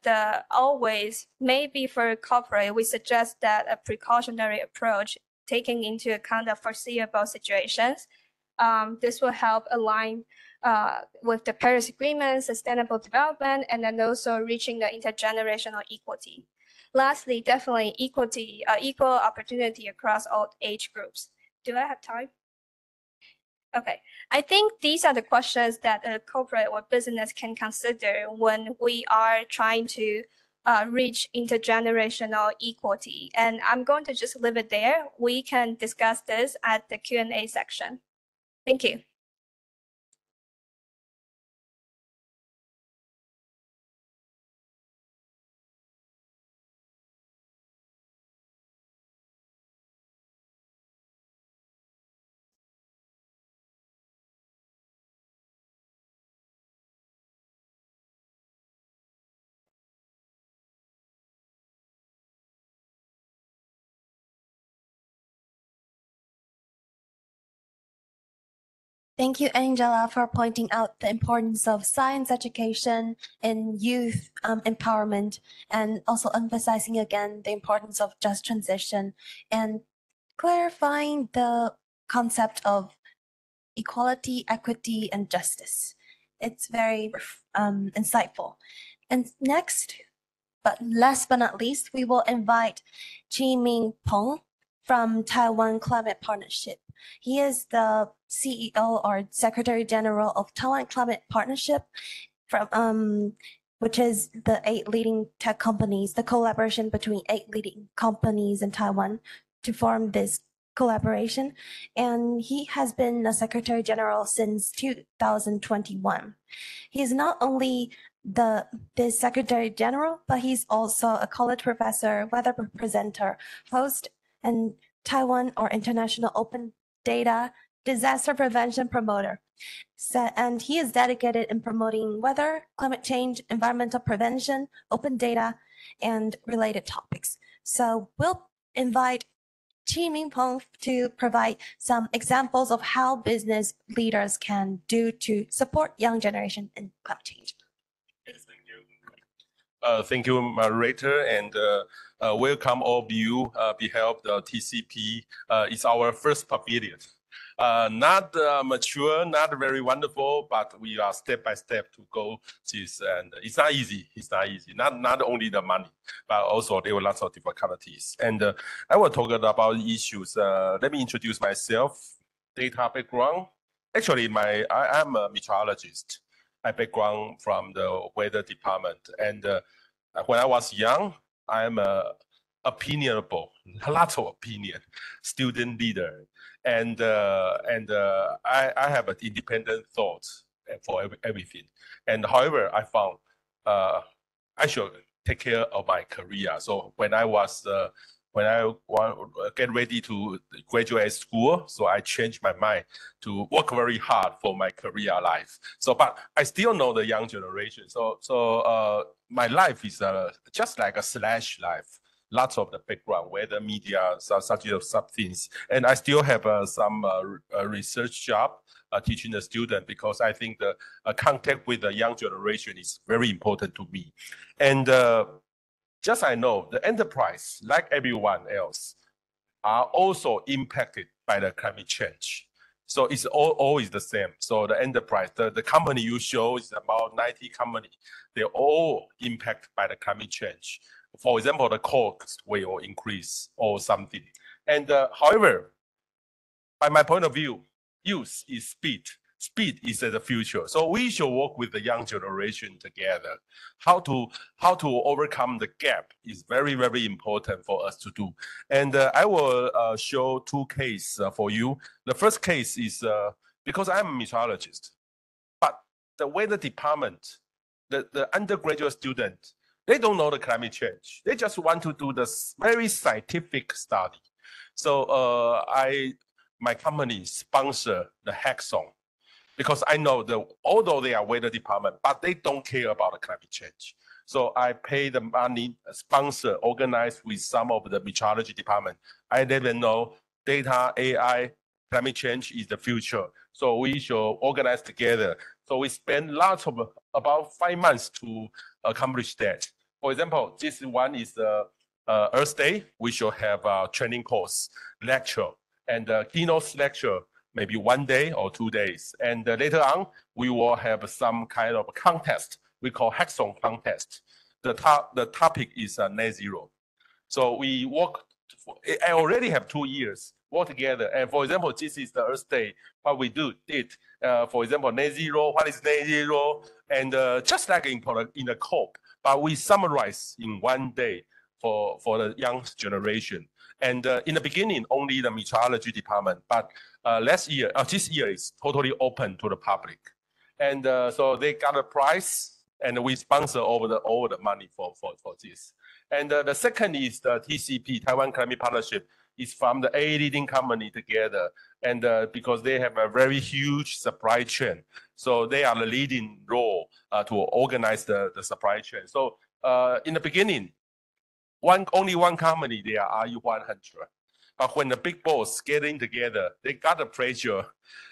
always maybe for corporate, we suggest that a precautionary approach taking into account of foreseeable situations. This will help align with the Paris Agreement, sustainable development, and then also reaching the intergenerational equality. Lastly, definitely equality, equal opportunity across all age groups. Do I have time? Okay, I think these are the questions that a corporate or business can consider when we are trying to reach intergenerational equality. And I'm going to just leave it there. We can discuss this at the Q&A section. Thank you. Thank you, Angela, for pointing out the importance of science education and youth empowerment, and also emphasizing again the importance of just transition and clarifying the concept of equality, equity, and justice. It's very insightful. And next, but last but not least, we will invite ChiMing Peng from Taiwan Climate Partnership. He is the CEO or Secretary General of Taiwan Climate Partnership, from which is the 8 leading tech companies, the collaboration between 8 leading companies in Taiwan to form this collaboration. And he has been a Secretary General since 2021. He is not only the Secretary General, but he's also a college professor, weather presenter, host, and Taiwan or International Open Data Disaster Prevention Promoter. And he is dedicated in promoting weather, climate change, environmental prevention, open data, and related topics. So we'll invite ChiMing Peng to provide some examples of how business leaders can do to support young generation in climate change. Thank you, moderator, and welcome all of you behalf of the TCP. It's our first pavilion. Not mature, not very wonderful, but we are step by step to go this, and it's not easy. It's not easy. Not only the money, but also there were lots of difficulties. And I will talk about issues. Let me introduce myself. Data background. Actually, I am a meteorologist. I background from the weather department, and when I was young, I am opinionable, lots of opinion, student leader, and I have an independent thought for everything. And however, I found I should take care of my career. So when I get ready to graduate school, so I changed my mind to work very hard for my career life. So, but I still know the young generation. So my life is just like a slash life. Lots of the background, weather, media, such things. And I still have some research job teaching the student, because I think the contact with the young generation is very important to me. And just I know the enterprise, like everyone else, are also impacted by the climate change. So it's always the same. So the enterprise, the company you show is about 90 companies. They're all impacted by the climate change. For example, the cost will increase or something. And however, by my point of view, youth is speed. Speed is the future. So we should work with the young generation together. How to overcome the gap is very, very important for us to do. And I will show 2 cases for you. The first case is because I'm a meteorologist, but the weather department, the undergraduate student, they don't know the climate change. They just want to do this very scientific study. So my company sponsor the hackathon, because I know that although they are weather department, but they don't care about the climate change. So I pay the money, sponsor, organize with some of the meteorology department. I let them know data, AI, climate change is the future. So we should organize together. So we spend lots of about 5 months to accomplish that. For example, this one is the Earth Day. We should have a training course, lecture, and keynote lecture, maybe 1 day or 2 days. And later on, we will have some kind of contest. We call hackathon contest. The topic is net zero. So we work, I already have 2 years work together. And for example, this is the Earth Day. What we did, for example, net zero, what is net zero? And just like in the COP, but we summarize in 1 day for the young generation. And in the beginning, only the meteorology department, but this year is totally open to the public. And so they got a prize, and we sponsor all the money for this. And the second is the TCP, Taiwan Climate Partnership, is from the 8 leading company together. And because they have a very huge supply chain. So they are the leading role to organize the supply chain. So in the beginning, only one company, they are RE100. But when the big boss getting together, they got the pressure.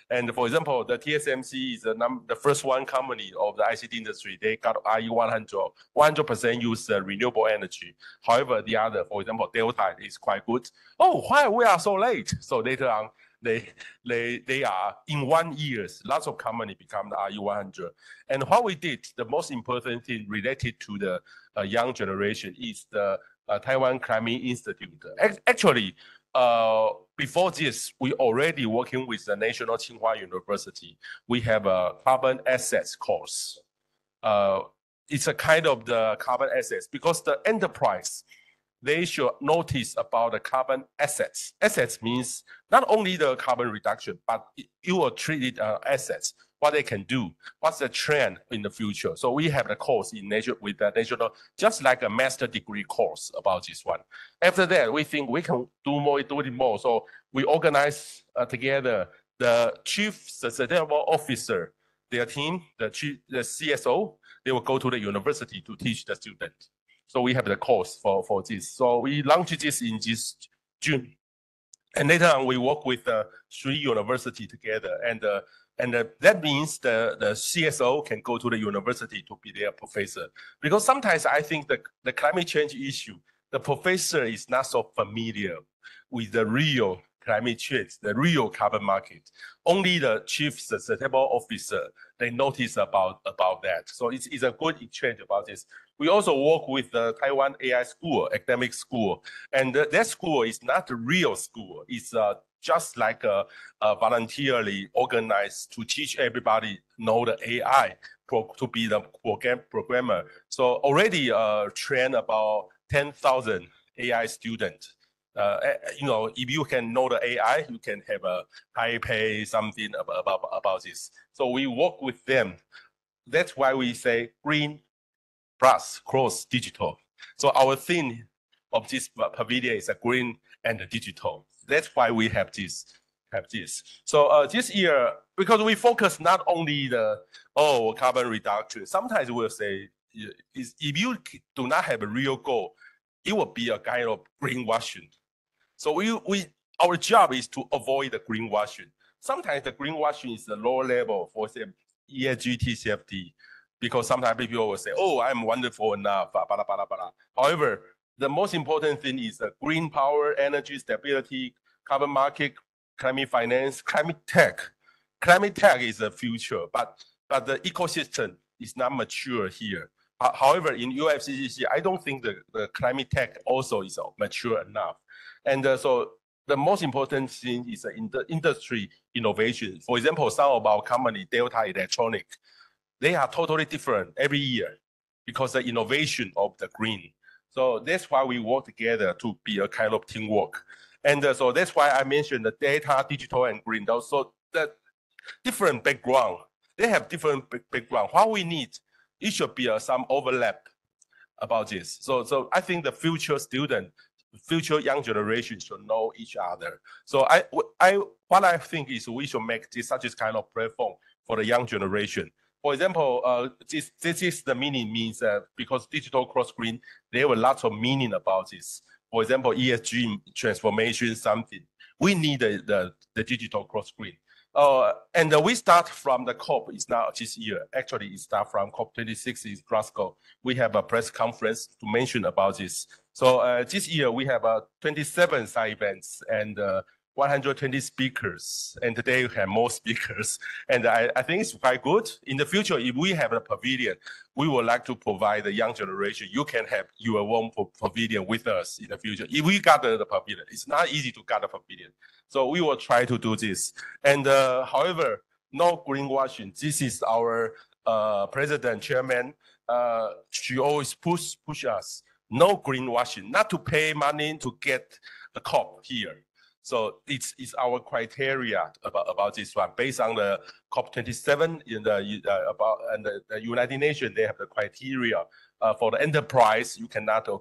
And for example, the TSMC is the first one company of the ICT industry. They got IE 100% use renewable energy. However, the other, for example, Delta is quite good. Oh, why we are so late? So later on, they are in 1 year, lots of company become the IE 100. And what we did, the most important thing related to the young generation is the Taiwan Climate Institute. Actually, before this, we already working with the National Tsinghua University. We have a carbon assets course. It's a kind of the carbon assets because the enterprise, they should notice about the carbon assets. Assets means not only the carbon reduction, but you will treat it assets, what they can do, what's the trend in the future. So we have the course in nature with the national, just like a master degree course about this one. After that, we think we can do it more. So we organize together the chief sustainable officer, their team, the CSO, they will go to the university to teach the student. So we have the course for this. So we launched this in this June. And later on, we work with 3 universities together. And that means the CSO can go to the university to be their professor. Because sometimes I think the climate change issue, the professor is not so familiar with the real climate change, the real carbon market. Only the chief sustainable officer, they notice about that. So it's a good exchange about this. We also work with the Taiwan AI school, academic school. And that school is not a real school. It's just like a voluntarily organized to teach everybody know the AI to be the programmer. So already trained about 10,000 AI students. If you can know the AI, you can have a high pay, something about this. So we work with them. That's why we say green plus cross digital. So our theme of this pavilion is a green and a digital. That's why we have this. So this year, because we focus not only the carbon reduction, sometimes we'll say if you do not have a real goal, it will be a kind of greenwashing. So our job is to avoid the greenwashing. Sometimes the greenwashing is the lower level for say ESG TCFD, because sometimes people will say, "Oh, I'm wonderful enough." Blah, blah, blah, blah. However, the most important thing is the green power, energy stability, carbon market, climate finance, climate tech. Climate tech is the future, but the ecosystem is not mature here. However, in UFCCC, I don't think the climate tech also is mature enough. And so the most important thing is the industry innovation. For example, some of our company, Delta Electronic, they are totally different every year because the innovation of the green. So that's why we work together to be a kind of teamwork. And so that's why I mentioned the data, digital, and green. So the different background, they have different background. What we need, it should be some overlap about this. So I think the future student, future young generation should know each other. So what I think is we should make this such a kind of platform for the young generation. For example, this is the meaning means because digital cross green, there were lots of meaning about this. For example, ESG transformation, something. We need the digital cross green. And we start from the COP, it's now this year. Actually, it starts from COP26 in Glasgow. We have a press conference to mention about this. So this year we have 27 side events and 120 speakers. And today we have more speakers. And I think it's quite good. In the future, if we have a pavilion, we would like to provide the young generation. You can have your own pavilion with us in the future. If we got the pavilion, it's not easy to get a pavilion. So we will try to do this. And however, no greenwashing. This is our president, chairman. She always push us. No greenwashing, not to pay money to get a COP here. So it's our criteria about this one. Based on the COP27 in the United Nations, they have the criteria for the enterprise. You cannot go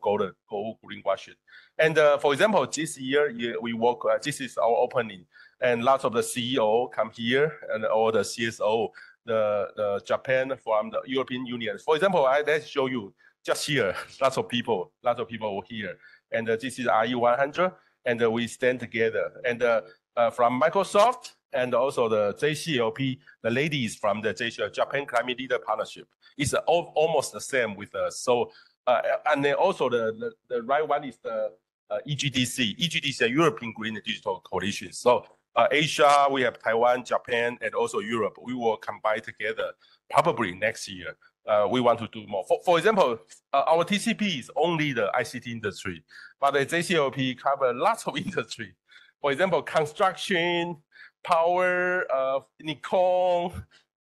greenwashing. And for example, this year we work. This is our opening, and lots of the CEO come here, and all the CSO, the Japan from the European Union. For example, let's show you just here. Lots of people were here, and this is IE 100. and we stand together. And from Microsoft and also the JCLP, the ladies from the Japan Climate Leader Partnership, is almost the same with us. So, and then also the right one is the EGDC. EGDC, a European Green Digital Coalition. So Asia, we have Taiwan, Japan, and also Europe. We will combine together probably next year. We want to do more. For example, our TCP is only the ICT industry, but the JCLP cover lots of industry. For example, construction, power, Nikon,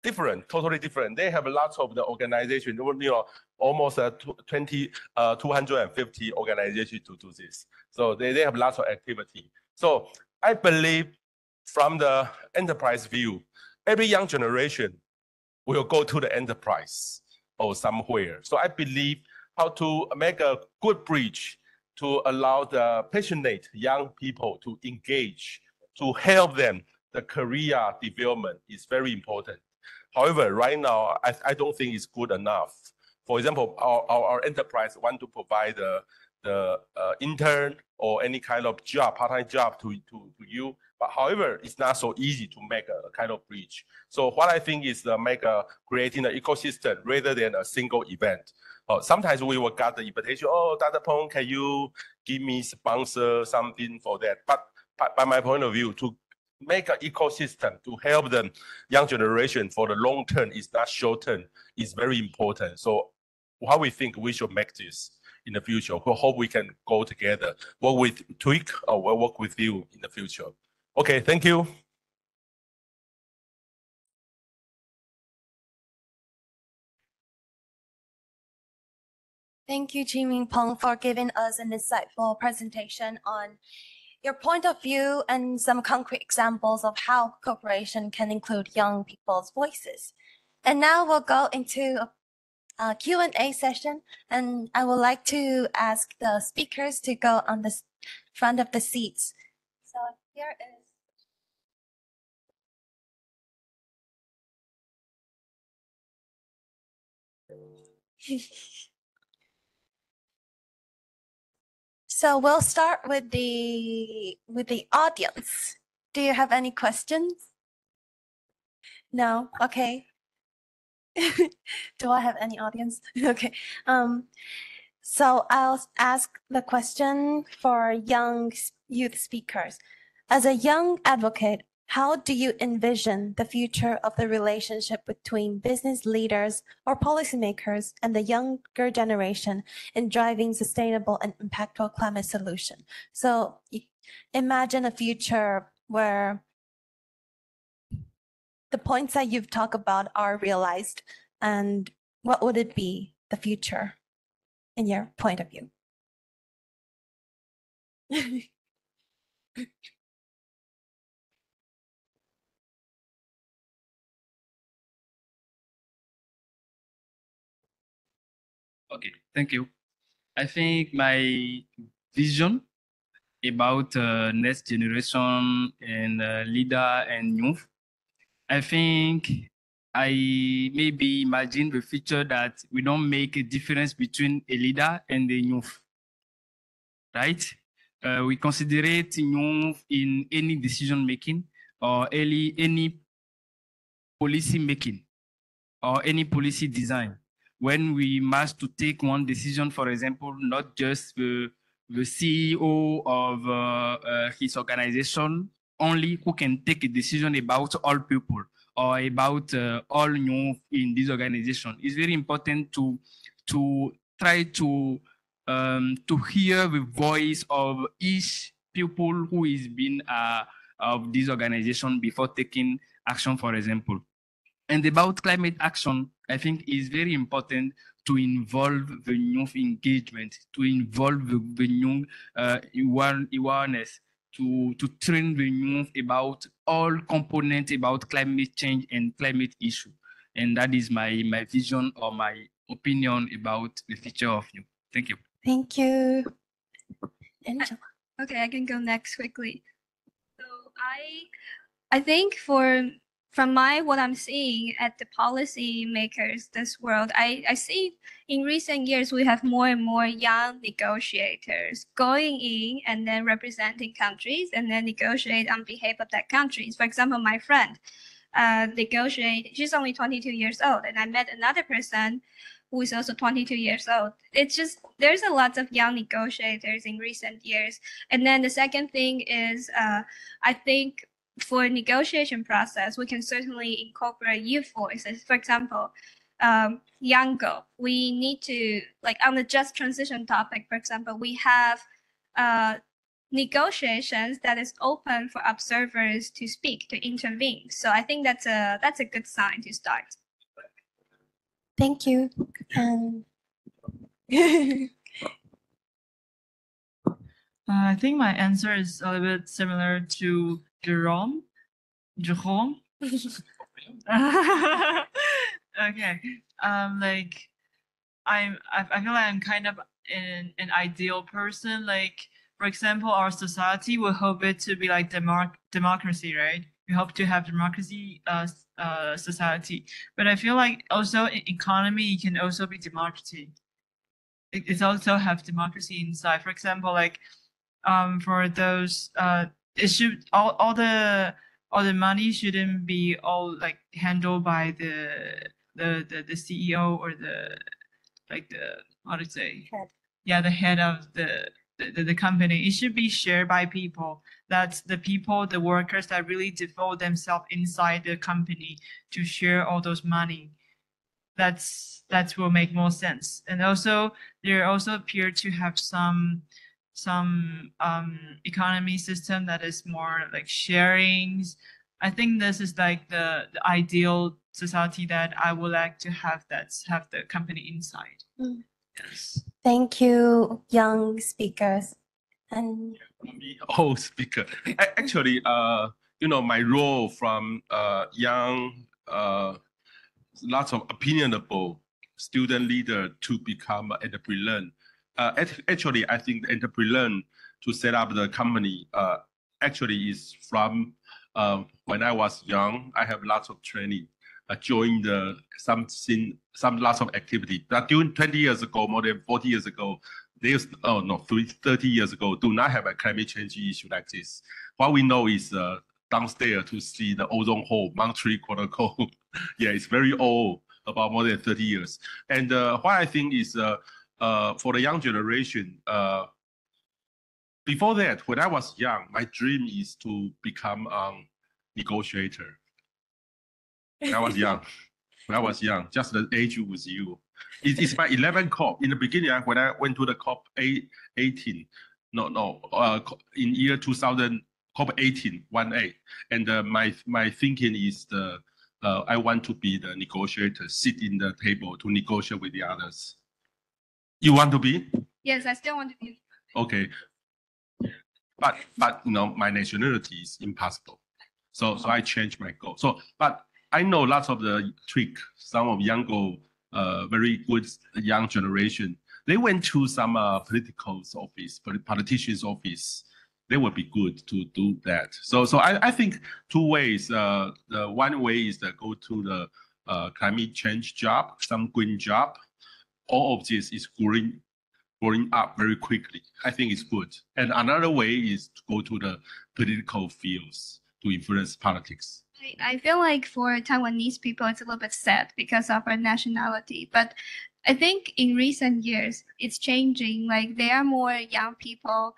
different, totally different. They have lots of the organization, almost 250 organizations to do this. So they have lots of activity. So I believe from the enterprise view, every young generation will go to the enterprise or somewhere. So I believe how to make a good bridge to allow the passionate young people to engage, to help them. The career development is very important. However, right now, I don't think it's good enough. For example, our enterprise want to provide the intern or any kind of job, part-time job to you. But however, it's not so easy to make a kind of bridge. So what I think is creating an ecosystem rather than a single event. Sometimes we will get the invitation, oh, Dr. Peng, can you give me sponsor something for that? But by my point of view, to make an ecosystem to help the young generation for the long term is not short term, is very important. So what we think we should make this in the future. We hope we can go together, work with TWYCC or work with you in the future. Okay, thank you. Thank you, ChiMing Peng, for giving us an insightful presentation on your point of view and some concrete examples of how cooperation can include young people's voices. And now we'll go into a Q&A session, and I would like to ask the speakers to go on the front of the seats. So here is. So we'll start with the audience. Do you have any questions? No? Okay. Do I have any audience? Okay. So I'll ask the question for young youth speakers. As a young advocate, how do you envision the future of the relationship between business leaders or policymakers and the younger generation in driving sustainable and impactful climate solution? So imagine a future where the points that you've talked about are realized, and what would it be, the future, in your point of view? Okay, thank you. I think my vision about next generation and leader and youth, I think I maybe imagine the future that we don't make a difference between a leader and the youth, right? We considerate youth in any decision making or any policy making or any policy design. When we must to take one decision, for example, not just the CEO of his organization only who can take a decision about all people or about all youth in this organization. It's very important to try to hear the voice of each people who is been of this organization before taking action, for example. And about climate action, I think is very important to involve the youth engagement, to involve the young awareness, to train the youth about all components about climate change and climate issue. And that is my vision or my opinion about the future of youth. Thank you. Thank you. Angela. Okay, I can go next quickly. So I think for from what I'm seeing at the policy makers this world, I see in recent years we have more and more young negotiators going in and then representing countries and then negotiate on behalf of that countries. For example, my friend negotiate. She's only 22 years old, and I met another person who is also 22 years old. It's just there's a lot of young negotiators in recent years. And then the second thing is I think for negotiation process, we can certainly incorporate youth voices. For example, young girl, we need to, like on the just transition topic, for example, we have negotiations that is open for observers to speak, to intervene. So I think that's a good sign to start. Thank you. I think my answer is a little bit similar to Jérôme. Okay. Like I feel like I'm kind of an ideal person. Like, for example, our society will hope it to be like democracy, right? We hope to have democracy society. But I feel like also in economy can also be democracy. It also have democracy inside. For example, like for those it should all the money shouldn't be all like handled by the CEO or the how to say head. Yeah, the head of the company. It should be shared by people. That's the people, the workers that really devote themselves inside the company to share all those money. That will make more sense. And also there also appear to have some economy system that is more like sharings. I think this is like the ideal society that I would like to have, that's have the company inside. Yes. Thank you, young speakers. And Old speaker. Actually, you know, my role from young, lots of opinionable student leader to become an entrepreneur. Actually, I think the entrepreneur to set up the company actually is from when I was young. I have lots of training. Joined some lots of activity. But during 20 years ago, more than 40 years ago, there's 30 years ago, do not have a climate change issue like this. What we know is downstairs to see the ozone hole, Montreal, quote unquote. Yeah, it's very old, about more than 30 years. And what I think is for the young generation, before that, when I was young, my dream is to become a negotiator. When I was young, just the age with you. It's my 11th COP. In the beginning, when I went to the COP18, in year 2000, COP18, 1A. And my thinking is I want to be the negotiator, sit in the table to negotiate with the others. You want to be? Yes, I still want to be. Okay. But you know, my nationality is impossible. So I changed my goal. But I know lots of the trick, some of younger, very good young generation, they went to some politician's office. They would be good to do that. So I think two ways. The one way is to go to the climate change job, some green job. All of this is growing up very quickly. I think it's good. And another way is to go to the political fields to influence politics. I feel like for Taiwanese people, it's a little bit sad because of our nationality. But I think in recent years, it's changing. Like there are more young people.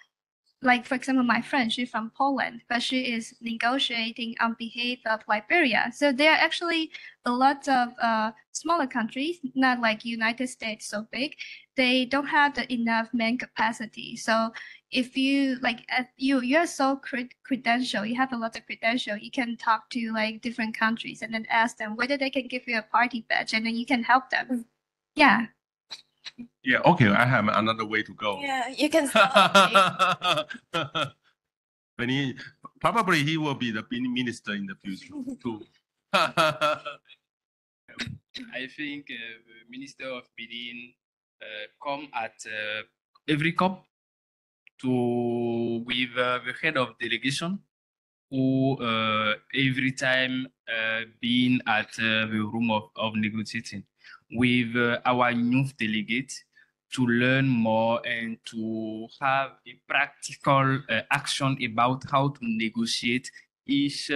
Like, for example, my friend, she's from Poland, but she is negotiating on behalf of Liberia. So there are actually a lot of smaller countries, not like United States so big. They don't have enough man capacity. So if you like, you're so credential, you have a lot of credential, you can talk to like different countries and then ask them whether they can give you a party badge, and then you can help them. Yeah. Yeah, okay, I have another way to go. yeah, you can start. Benin, probably he will be the Benin minister in the future too. I think the Minister of Benin come at every COP with the head of delegation who every time being at the room of negotiating with our youth delegate to learn more and to have a practical action about how to negotiate each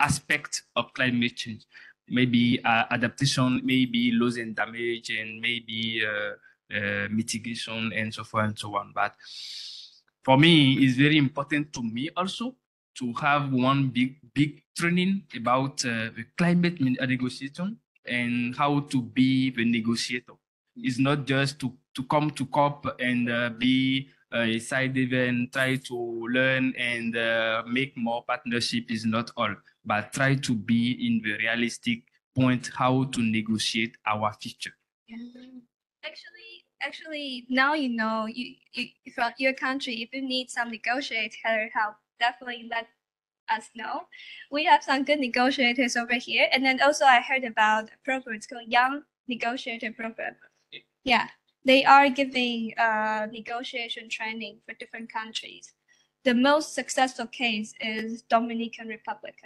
aspect of climate change. Maybe adaptation, maybe loss and damage, and maybe mitigation, and so forth and so on. But for me, it's very important to me also to have one big training about the climate negotiation and how to be the negotiator. It's not just to come to COP and be a side event, try to learn and make more partnership is not all, but try to be in the realistic point how to negotiate our future. Yeah. Actually, now you know, if your country, if you need some negotiator help, definitely let us know. We have some good negotiators over here. And then also I heard about a program, it's called Young Negotiator Program. Yeah, they are giving negotiation training for different countries. The most successful case is Dominican Republic.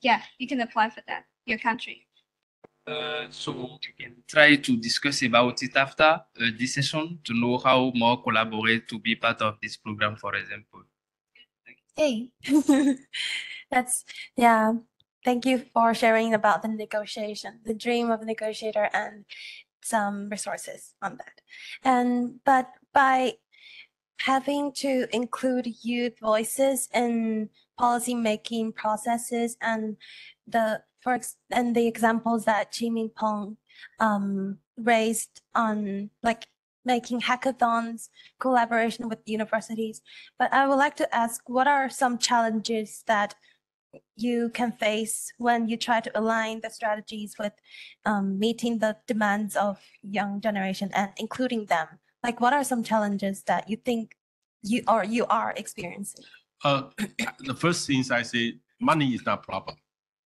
Yeah, you can apply for that, your country. So we can try to discuss about it after this session to know how more collaborate to be part of this program, for example. Hey, yeah. Thank you for sharing about the negotiation, the dream of a negotiator, and some resources on that. But by having to include youth voices in policy making processes and the examples that ChiMing Peng raised on like making hackathons, collaboration with universities. But I would like to ask, what are some challenges that you can face when you try to align the strategies with meeting the demands of young generation and including them? Like, what are some challenges that you think you are experiencing? The first things I say, money is not problem.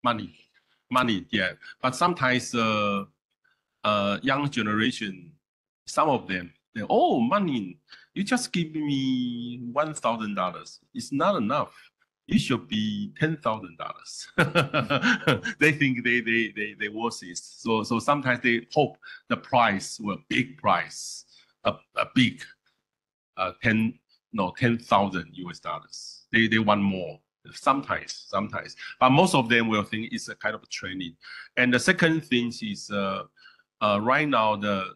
Money, yeah. But sometimes young generation, some of them, money, you just give me $1,000. It's not enough. It should be $10,000. They think they worth it. So sometimes they hope the price will big price, a big 10,000 US dollars. They want more. Sometimes, but most of them will think it's a kind of a training. And the second thing is right now the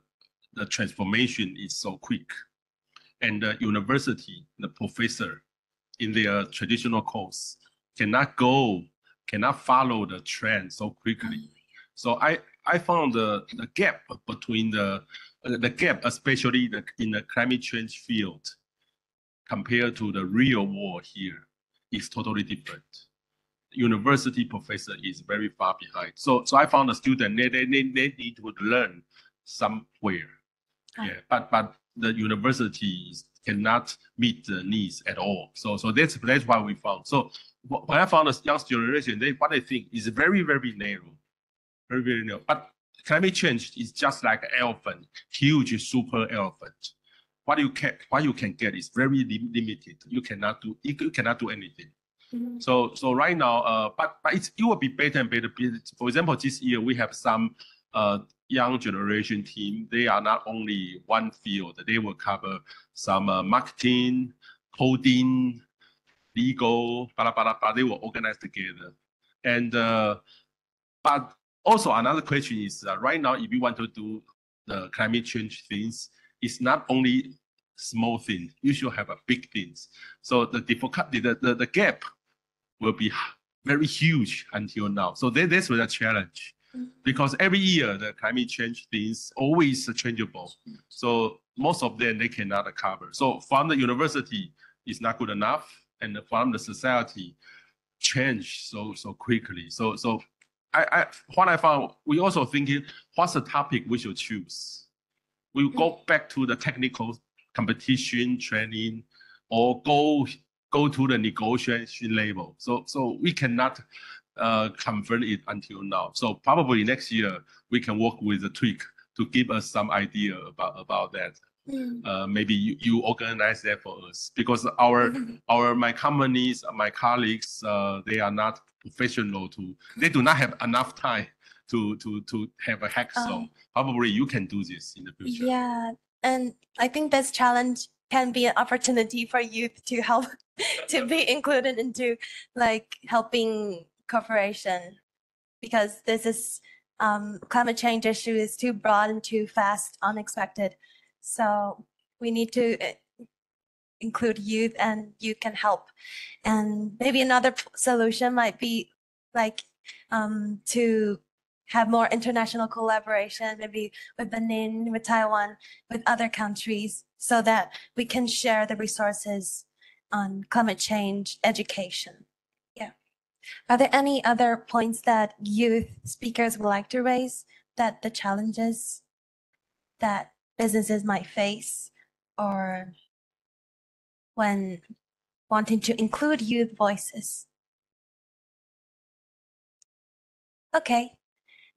transformation is so quick, and the university, the professor in their traditional course cannot follow the trend so quickly. So I found the gap between the gap, especially in the climate change field, compared to the real world here, is totally different. University professor is very far behind. So I found the student they need to learn somewhere. Yeah, but the universities cannot meet the needs at all. So that's what we found. So when I found the young generation, what they think is very, very narrow, very narrow. But climate change is just like an elephant, huge super elephant. What you can get is very limited. You cannot do anything. Mm-hmm. So right now, but it will be better and better. For example, this year we have some young generation team. They are not only one field. They will cover some marketing, coding, legal, they will organize together. And but also another question is right now, if you want to do the climate change things, it's not only small things. You should have a big things. So the gap will be very huge until now. So that's the challenge, because every year the climate change things always changeable. So most of them they cannot cover. So from the university is not good enough, and from the society change so quickly. So what I found, we also thinking, what's the topic we should choose? We go back to the technical competition training, or go to the negotiation level. So we cannot convert it until now. So probably next year we can work with the TWYCC to give us some idea about that. Maybe you organize that for us, because my companies, my colleagues, they are not professional they do not have enough time to have a hackathon. Probably you can do this in the future. Yeah, and I think this challenge can be an opportunity for youth to help to be included into like helping cooperation, because this is climate change issue is too broad and too fast, unexpected. So we need to include youth, and youth can help. And maybe another solution might be like to have more international collaboration, maybe with Benin, with Taiwan, with other countries, so that we can share the resources on climate change education. Yeah. Are there any other points that youth speakers would like to raise, that the challenges that businesses might face, or when wanting to include youth voices? Okay,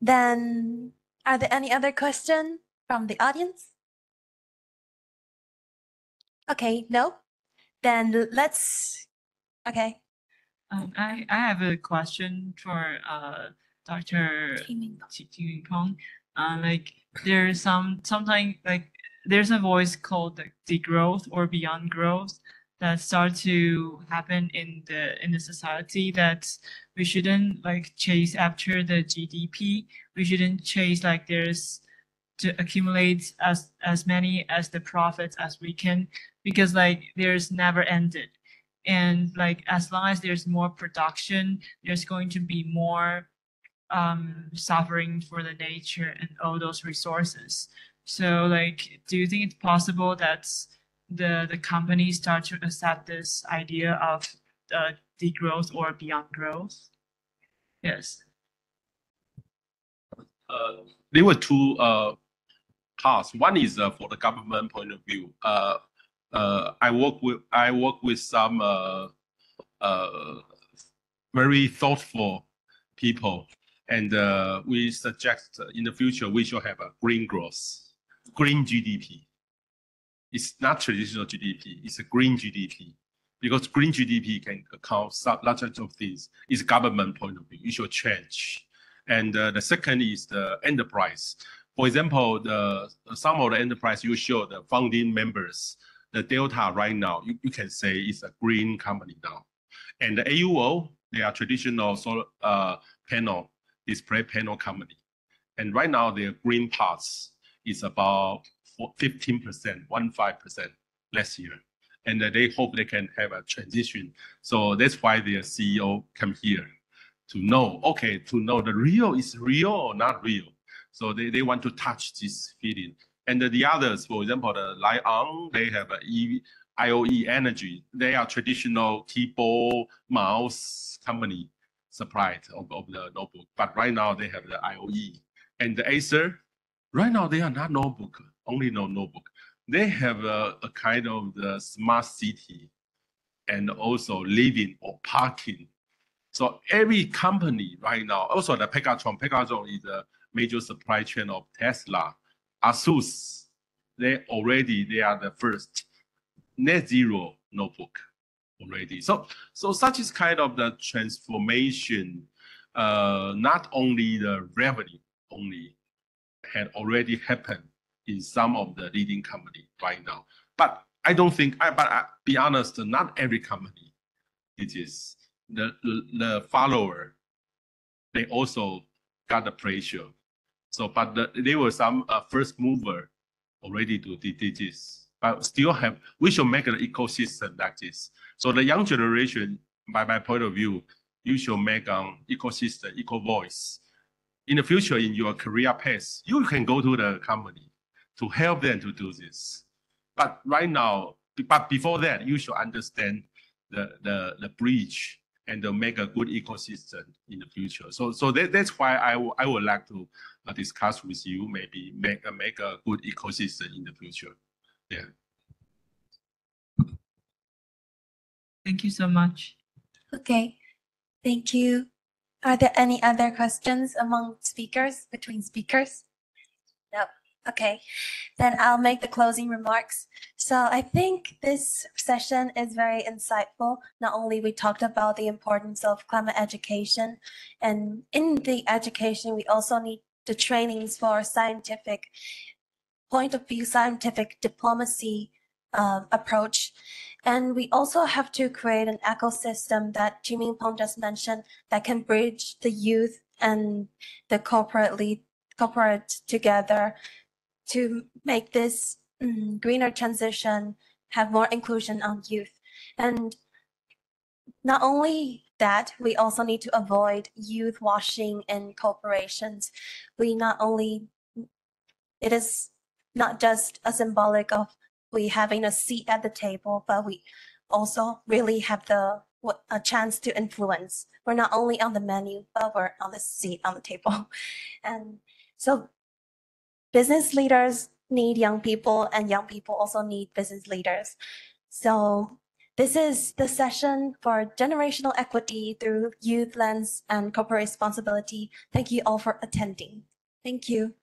then are there any other questions from the audience? Okay, no? Then let's, okay. I have a question for Dr. ChiMing. Like there's sometimes like there's a voice called the degrowth or beyond growth that start to happen in the society, that we shouldn't like chase after the GDP. We shouldn't chase like there's to accumulate as many as the profits as we can, because like there's never ended. And like as long as there's more production, there's going to be more suffering for the nature and all those resources. So like, do you think it's possible that the companies start to accept this idea of degrowth or beyond growth? Yes. There were two parts. One is for the government point of view. I work with some very thoughtful people, and we suggest in the future we should have a green growth, green GDP. It's not traditional GDP; it's a green GDP, because green GDP can account lots of things. It's government point of view. It should change. And the second is the enterprise. For example, some of the enterprise you show the founding members. The Delta right now, you can say it's a green company now. And the AUO, they are traditional solar panel, display panel company. And right now their green parts is about 15%, 15% last year. And they hope they can have a transition. So that's why their CEO come here to know, okay, to know the real is real or not real. So they want to touch this feeling. And the others, for example, the Liang, they have IOE Energy. They are traditional keyboard, mouse company supplied of the notebook. But right now they have the IOE. And the Acer, right now they are not notebook, only notebook. They have a kind of the smart city and also living or parking. So every company right now, also the Pegatron is a major supply chain of Tesla. ASUS, they are the first net zero notebook already. So such is kind of the transformation. Not only the revenue only had already happened in some of the leading company right now. But I don't think. But be honest, not every company. It is the follower. They also got the pressure. So, but there were some first mover already to do this, but still we should make an ecosystem like this. So the young generation, by my point of view, you should make an ecosystem, eco voice. In the future, in your career path, you can go to the company to help them to do this. But right now, but before that, you should understand the bridge and to make a good ecosystem in the future. So that's why I would like to discuss with you, maybe make a good ecosystem in the future. Yeah. Thank you so much. Okay, thank you. Are there any other questions among speakers, between speakers? No. Okay, then I'll make the closing remarks. So I think this session is very insightful. Not only we talked about the importance of climate education, and in the education, we also need the trainings for scientific point of view, scientific diplomacy approach. And we also have to create an ecosystem that ChiMing Peng just mentioned that can bridge the youth and the corporate together to make this greener transition have more inclusion on youth. And not only that, we also need to avoid youth washing in corporations. It is not just a symbolic of we having a seat at the table, but we also really have a chance to influence. We're not only on the menu, but we're on the seat on the table. And so business leaders need young people, and young people also need business leaders. So this is the session for generational equity through youth lens and corporate responsibility. Thank you all for attending. Thank you.